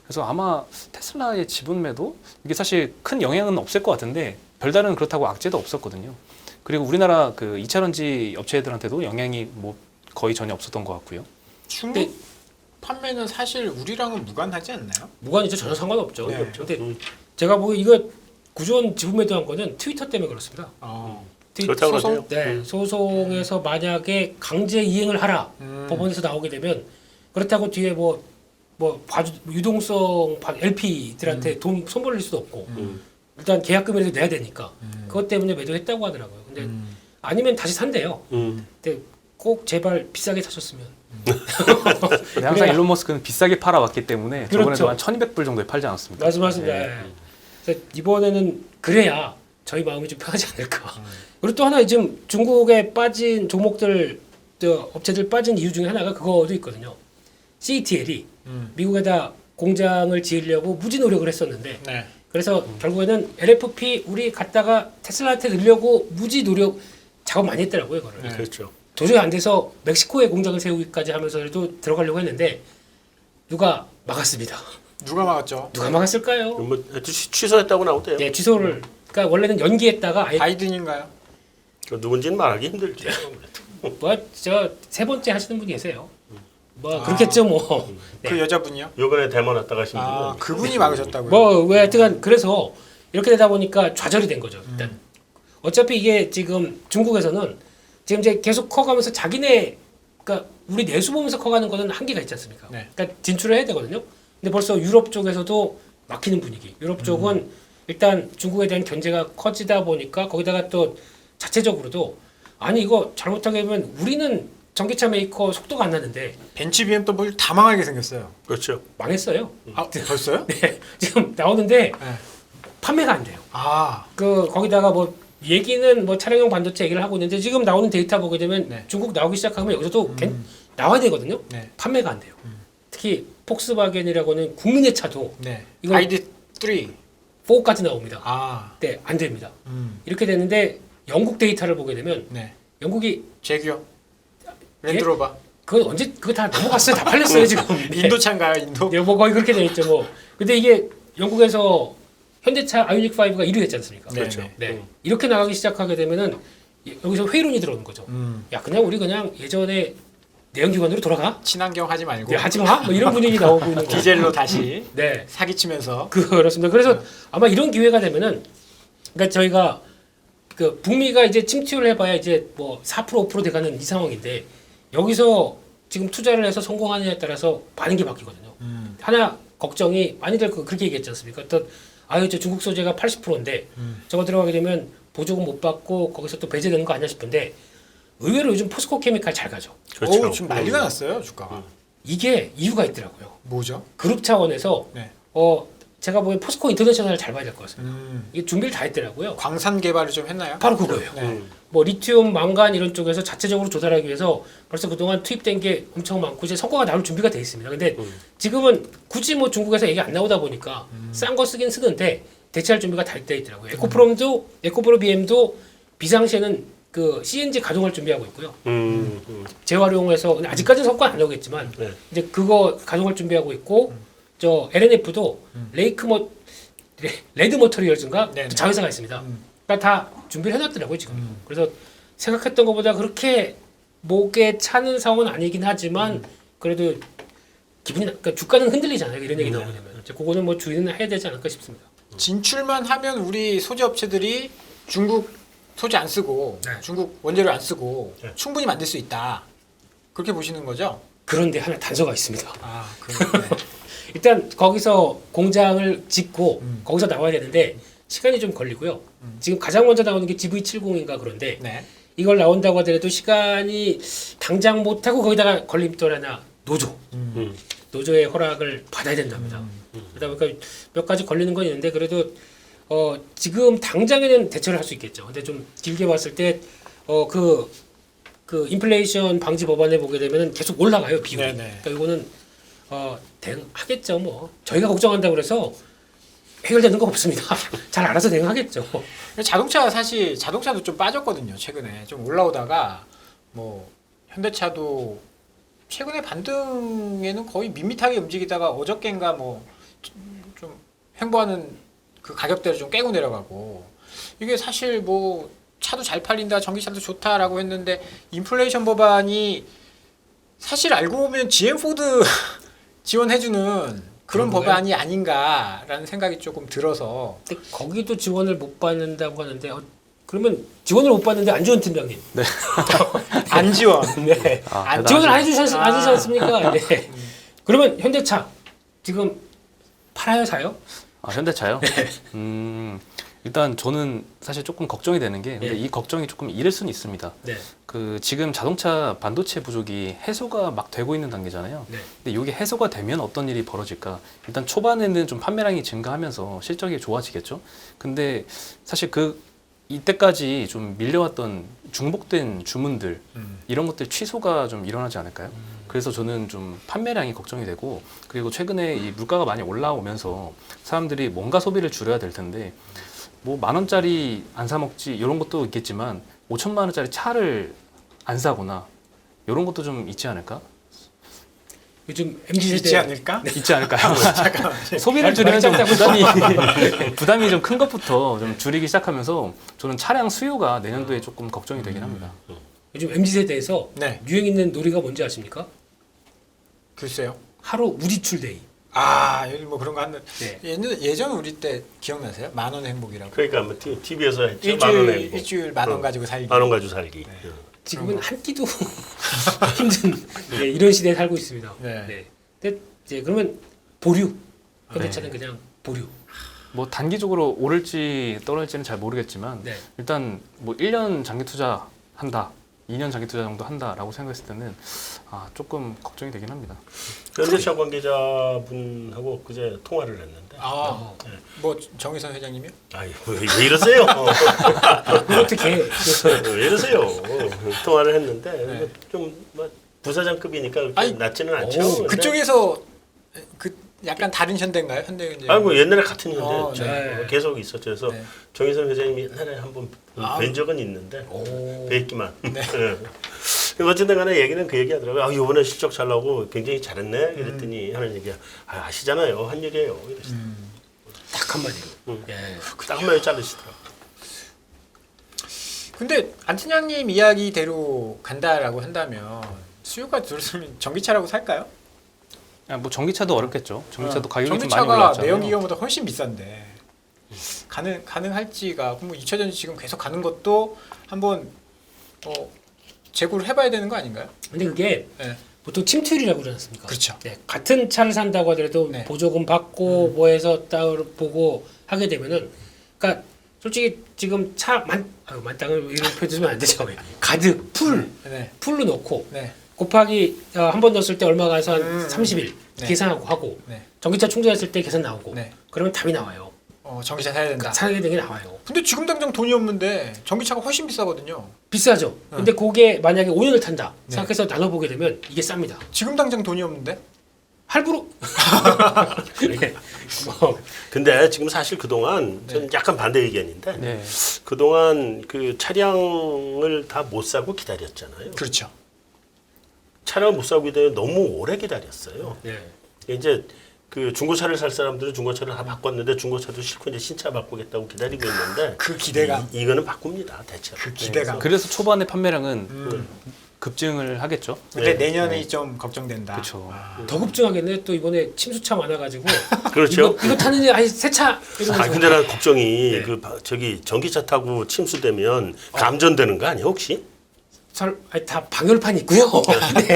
그래서 아마 테슬라의 지분 매도 이게 사실 큰 영향은 없을 것 같은데 별다른 그렇다고 악재도 없었거든요. 그리고 우리나라 그 2차전지 업체들한테도 영향이 뭐 거의 전혀 없었던 것 같고요. 중국 네. 판매는 사실 우리랑은 무관하지 않나요? 무관이죠. 전혀 상관없죠. 네. 근데 제가 보기 이거 9조 원 지분 매도한 거는 트위터 때문에 그렇습니다. 그렇다고 소송? 그러세요. 네, 소송에서 만약에 강제 이행을 하라 법원에서 나오게 되면 그렇다고 뒤에 뭐 유동성 LP들한테 돈 손벌릴 수도 없고 일단 계약금이라도 내야 되니까 그것 때문에 매도했다고 하더라고요. 근데 아니면 다시 산대요. 근데 꼭 제발 비싸게 사셨으면. 근데 항상 일론 머스크는 비싸게 팔아왔기 때문에 그렇죠. 저번에도 한 1,200불 정도에 팔지 않았습니까? 맞습니다. 네. 예. 그래서 이번에는 그래야 저희 마음이 좀 편하지 않을까. 그리고 또 하나 지금 중국에 빠진 종목들, 업체들 빠진 이유 중에 하나가 그거도 있거든요. CATL이 미국에다 공장을 지으려고 무지 노력을 했었는데 네. 그래서 결국에는 LFP 우리 갖다가 테슬라한테 넣으려고 무지 노력 작업 많이 했더라고요. 이거를. 네. 그렇죠. 도저히 안 돼서 멕시코에 공장을 세우기까지 하면서도 들어가려고 했는데 누가 막았습니다. 누가 막았죠? 누가 막았을까요? 뭐 취소했다고 나오대요. 네, 취소를 그러니까 원래는 연기했다가 아예 바이든인가요? 그 누군지는 말하기 힘들죠. 뭐 저 세 번째 하시는 분이 계세요. 뭐 그렇겠죠 뭐. 네. 그 여자분이요? 요번에 대만 왔다 가신 분은 아, 그분이 막으셨다고요? 뭐왜 하여튼 그래서 이렇게 되다 보니까 좌절이 된 거죠. 일단 어차피 이게 지금 중국에서는 지금 이제 계속 커가면서 자기네 그러니까 우리 내수 보면서 커가는 거는 한계가 있지 않습니까? 네. 그러니까 진출을 해야 되거든요. 근데 벌써 유럽 쪽에서도 막히는 분위기. 유럽 쪽은 일단 중국에 대한 견제가 커지다 보니까 거기다가 또 자체적으로도 아니 이거 잘못하게 되면 우리는 전기차 메이커 속도가 안 나는데 벤츠 BMW 다 망하게 생겼어요. 그렇죠. 망했어요. 아, 벌써요? 네, 지금 나오는데 네. 판매가 안 돼요. 아, 그 거기다가 뭐 얘기는 뭐 차량용 반도체 얘기를 하고 있는데 지금 나오는 데이터 보게 되면 네. 중국 나오기 시작하면 여기서도 나와야 되거든요. 네. 판매가 안 돼요. 특히 폭스바겐이라고는 국민의 차도 네. 이거- 아이디 3. 4까지 나옵니다. 아, 네, 안 됩니다. 이렇게 되는데 영국 데이터를 보게 되면 네. 영국이 제규요. 랜드로버. 그건 언제 그거 다 넘어갔어요. 다 팔렸어요 지금. 네. 인도차인가요, 인도? 네, 뭐 거의 그렇게 돼 있죠. 뭐. 근데 이게 영국에서 현대차 아이오닉 5가 1위 했지 않습니까? 네, 그렇죠. 네. 네. 이렇게 나가기 시작하게 되면은 여기서 회의론이 들어오는 거죠. 야, 그냥 우리 그냥 예전에 내연기관으로 돌아가? 친환경 하지 말고 네, 하지 마. 뭐 이런 분위기 나오고 있는 거죠. 디젤로 다시 네. 사기치면서 그렇습니다. 그래서 아마 이런 기회가 되면은 그러니까 저희가 그 북미가 이제 침투를 해봐야 이제 뭐 4% 5% 돼가는 이 상황인데 여기서 지금 투자를 해서 성공하느냐에 따라서 반응이 바뀌거든요. 하나 걱정이 많이들 그렇게 얘기했지 않습니까? 어떤 아유 저 중국 소재가 80%인데 저거 들어가게 되면 보조금 못 받고 거기서 또 배제되는 거 아니야 싶은데 의외로 요즘 포스코 케미칼 잘 가죠. 그렇죠. 어우, 지금 난리가 났어요, 주가가. 이게 이유가 있더라고요. 뭐죠? 그룹 차원에서 네. 제가 보기엔 포스코 인터내셔널을 잘 봐야 될 것 같습니다. 이게 준비를 다 했더라고요. 광산 개발을 좀 했나요? 바로 그거예요. 네. 뭐 리튬, 망간 이런 쪽에서 자체적으로 조달하기 위해서 벌써 그동안 투입된 게 엄청 많고 이제 성과가 나올 준비가 돼 있습니다. 근데 지금은 굳이 뭐 중국에서 얘기 안 나오다 보니까 싼 거 쓰긴 쓰는데 대체할 준비가 다 돼 있더라고요. 에코프로 BM도 비상시에는 그 CNG 가동할 준비하고 있고요. 재활용해서 근데 아직까지는 성과 안 나오겠지만 네. 이제 그거 가동할 준비하고 있고 저 LNF도 레드 머터리얼즈인가 네네. 자회사가 있습니다. 그러니까 다 준비를 해놨더라고요 지금. 그래서 생각했던 것보다 그렇게 목에 차는 상황은 아니긴 하지만 그래도 기분이 그러니까 주가는 흔들리잖아요. 이런 얘기 나오게 되면 이제 그거는 뭐 주의는 해야 되지 않을까 싶습니다. 진출만 하면 우리 소재 업체들이 중국 소재 안 쓰고 네. 중국 원재료 안 쓰고 네. 충분히 만들 수 있다. 그렇게 보시는 거죠? 그런데 하나 단서가 있습니다. 아, 그렇네. 일단 거기서 공장을 짓고 거기서 나와야 되는데 시간이 좀 걸리고요. 지금 가장 먼저 나오는 게 GV70인가 그런데 네. 이걸 나온다고 하더라도 시간이 당장 못하고 거기다가 걸림돌 하나 노조. 노조의 허락을 받아야 된답니다. 그러다 보니까 몇 가지 걸리는 건 있는데 그래도 지금 당장에는 대처를 할 수 있겠죠. 근데 좀 길게 봤을 때 그 인플레이션 방지 법안에 보게 되면 계속 올라가요 비용이. 네네. 그러니까 이거는 대응하겠죠. 뭐 저희가 걱정한다고 그래서 해결되는 거 없습니다. 잘 알아서 대응하겠죠. 자동차도 좀 빠졌거든요. 최근에 좀 올라오다가 뭐 현대차도 최근에 반등에는 거의 밋밋하게 움직이다가 어저께인가 뭐 좀 횡보하는 그 가격대를 좀 깨고 내려가고 이게 사실 뭐 차도 잘 팔린다 전기차도 좋다라고 했는데 인플레이션 법안이 사실 알고 보면 GM 포드 지원해주는 그런 법안이 아닌가라는 생각이 조금 들어서 근데 거기도 지원을 못 받는다고 하는데 그러면 지원을 못 받는데 안지원 팀장님. 안 지원. 네. 안 지원을 안 대단하시네. 해주지 않습니까? 네. 그러면 현대차 지금 팔아요 사요? 아, 현대차요? 일단 저는 사실 조금 걱정이 되는 게 근데 예. 이 걱정이 조금 이를 수는 있습니다. 네. 그 지금 자동차 반도체 부족이 해소가 막 되고 있는 단계잖아요. 네. 근데 이게 해소가 되면 어떤 일이 벌어질까? 일단 초반에는 좀 판매량이 증가하면서 실적이 좋아지겠죠. 근데 사실 이때까지 좀 밀려왔던 중복된 주문들 이런 것들 취소가 좀 일어나지 않을까요? 그래서 저는 좀 판매량이 걱정이 되고 그리고 최근에 이 물가가 많이 올라오면서 사람들이 뭔가 소비를 줄여야 될 텐데 뭐 10,000원짜리 안 사 먹지 이런 것도 있겠지만 5천만 원짜리 차를 안 사거나 이런 것도 좀 있지 않을까? 요즘 MZ 있지 세대 않을까? 있지 않을까요? 잠깐만. 소비를 줄이면 좀 부담이 좀 큰 것부터 좀 줄이기 시작하면서 저는 차량 수요가 내년도에 조금 걱정이 되긴 합니다. 요즘 MZ 세대에서 네. 유행 있는 놀이가 뭔지 아십니까? 글쎄요. 하루 무지출 데이. 아, 여기 뭐 그런 거 하는. 네. 예전 우리 때 기억나세요? 10,000원 행복이라고. 그러니까 뭐 TV에서 했죠. 만 원에 뭐. 일주일 10,000원 가지고 살기. 10,000원 가지고 살기. 지금은 한 끼도 힘든 네, 이런 시대에 살고 있습니다. 네. 근데 이제 그러면 보류. 현대차는 그냥 보류. 뭐 단기적으로 오를지 떨어질지는 잘 모르겠지만 네. 일단 뭐 1년 장기 투자 한다. 2년 장기 투자 정도 한다라고 생각했을 때는 조금 걱정이 되긴 합니다. 현대차 관계자분하고 그제 통화를 했는데 아, 뭐 정의선 회장님이요? 아이 왜 이러세요? 어떻게 왜 이러세요? 통화를 했는데 좀뭐 부사장급이니까 그렇게 아니, 낮지는 않죠. 오, 근데 그쪽에서 그 약간 다른 현대인가요? 현대 이제. 아이고 옛날에 같은 현대였죠. 네. 계속 있었죠. 그래서 네. 정의선 회장님이 옛날에 한번 아. 뵌 적은 있는데 오. 뵙기만. 네. 어쨌든 간에 얘기는 그 얘기 하더라고요. 아, 이번에 실적 잘 나오고 굉장히 잘했네. 그랬더니 하는 얘기야. 아시잖아요. 한 일이에요. 이러시더라고요. 딱 한마디로. 예. 딱 한마디 자르시더라고요. 근데 안팀장님 이야기대로 간다라고 한다면 수요가 들었으면 전기차라고 살까요? 뭐 전기차도 어렵겠죠. 전기차도 가격이 좀 많이 전기차가 올랐잖아요. 내연기관보다 훨씬 비싼데 가능할지가 뭐 2차전지 지금 계속 가는 것도 한번 재고를 해봐야 되는 거 아닌가요? 근데 그게 네. 보통 침투율이라고 그러지 않습니까? 그렇죠. 네, 같은 차를 산다고 하더라도 네. 보조금 받고 뭐 해서 따로 보고 하게 되면은 그러니까 솔직히 지금 차 만땅을 이런 표현 쓰면 안 되죠. 가득 네. 풀로 넣고 네. 곱하기 한 번 넣었을 때 얼마 가서 한 30일 네. 계산하고 하고 네. 전기차 충전했을 때 계산 나오고 네. 그러면 답이 나와요. 전기차 사야 된다. 사게 되는 게 나와요. 근데 지금 당장 돈이 없는데 전기차가 훨씬 비싸거든요. 비싸죠. 근데 그게 만약에 5년을 탄다 네. 생각해서 나눠보게 되면 이게 쌉니다. 지금 당장 돈이 없는데? 할부로. 네. 뭐, 근데 지금 사실 그동안 네. 좀 약간 반대 의견인데 네. 그동안 그 차량을 다 못 사고 기다렸잖아요. 그렇죠. 차량을 못 사고 기다려 너무 오래 기다렸어요. 네. 이제 그 중고차를 살 사람들은 중고차를 다 바꿨는데 중고차도 싫고 이제 신차 바꾸겠다고 기다리고 있는데 그 기대감. 이거는 바꿉니다 대체로. 그 기대감. 그래서 초반에 판매량은 급증을 하겠죠. 근데 네. 내년이 좀 걱정된다. 그렇죠. 더 급증하겠네. 또 이번에 침수차 많아가지고 그렇죠. 이거 타느니 아니 새차 이러면서 아 근데 난 걱정이 네. 저기 전기차 타고 침수되면 감전되는 거 아니에요 혹시? 아니, 다 방열판 있고요.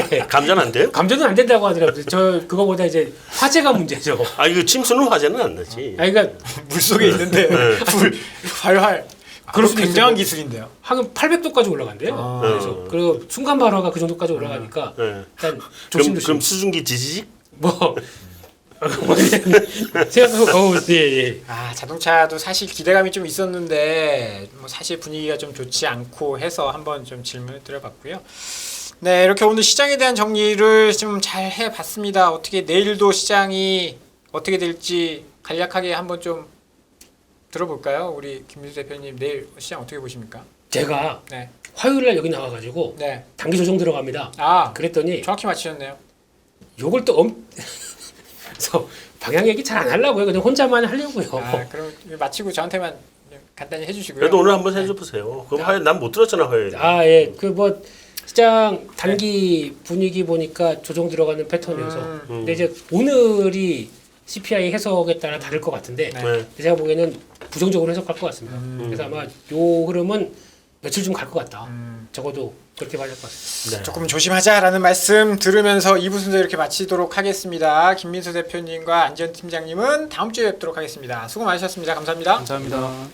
네. 감전 안 돼요? 감전은 안 된다고 하더라고요. 저 그거보다 이제 화재가 문제죠. 아 이거 침수는 화재는 안 나지. 아니 그러니까 물 속에 있는데 불 활활. 그럴 수도 굉장한 있어요. 기술인데요. 하긴 800도까지 올라간대요. 아. 그래서 그리고 순간 발화가 그 정도까지 올라가니까 네. 일단 그럼 조심조심. 수증기 지지직? 뭐 생각하고 예. 자동차도 사실 기대감이 좀 있었는데 뭐 사실 분위기가 좀 좋지 않고 해서 한번 좀 질문을 드려봤고요. 네, 이렇게 오늘 시장에 대한 정리를 좀 잘 해봤습니다. 어떻게 내일도 시장이 어떻게 될지 간략하게 한번 좀 들어볼까요? 우리 김민수 대표님 내일 시장 어떻게 보십니까? 제가 네, 화요일 날 여기 나와가지고 네. 단기 조정 들어갑니다. 그랬더니 정확히 맞추셨네요. 요걸 또 그래서 방향 얘기 잘 안 하려고요. 그냥 혼자만 하려고요. 그럼 마치고 저한테만 간단히 해주시고요. 그래도 오늘 한번 해줘보세요. 그럼 화요일 난 못 들었잖아 화요일. 예. 그 뭐 시장 단기 분위기 보니까 조정 들어가는 패턴이어서. 근데 이제 오늘이 CPI 해석에 따라 다를 것 같은데 네. 제가 보기에는 부정적으로 해석할 것 같습니다. 그래서 아마 요 흐름은 며칠 좀 갈 것 같다. 적어도 그렇게 봐야 될 것 같습니다. 네. 조금 조심하자라는 말씀 들으면서 2부 순서 이렇게 마치도록 하겠습니다. 김민수 대표님과 안지현 팀장님은 다음 주에 뵙도록 하겠습니다. 수고 많으셨습니다. 감사합니다. 감사합니다.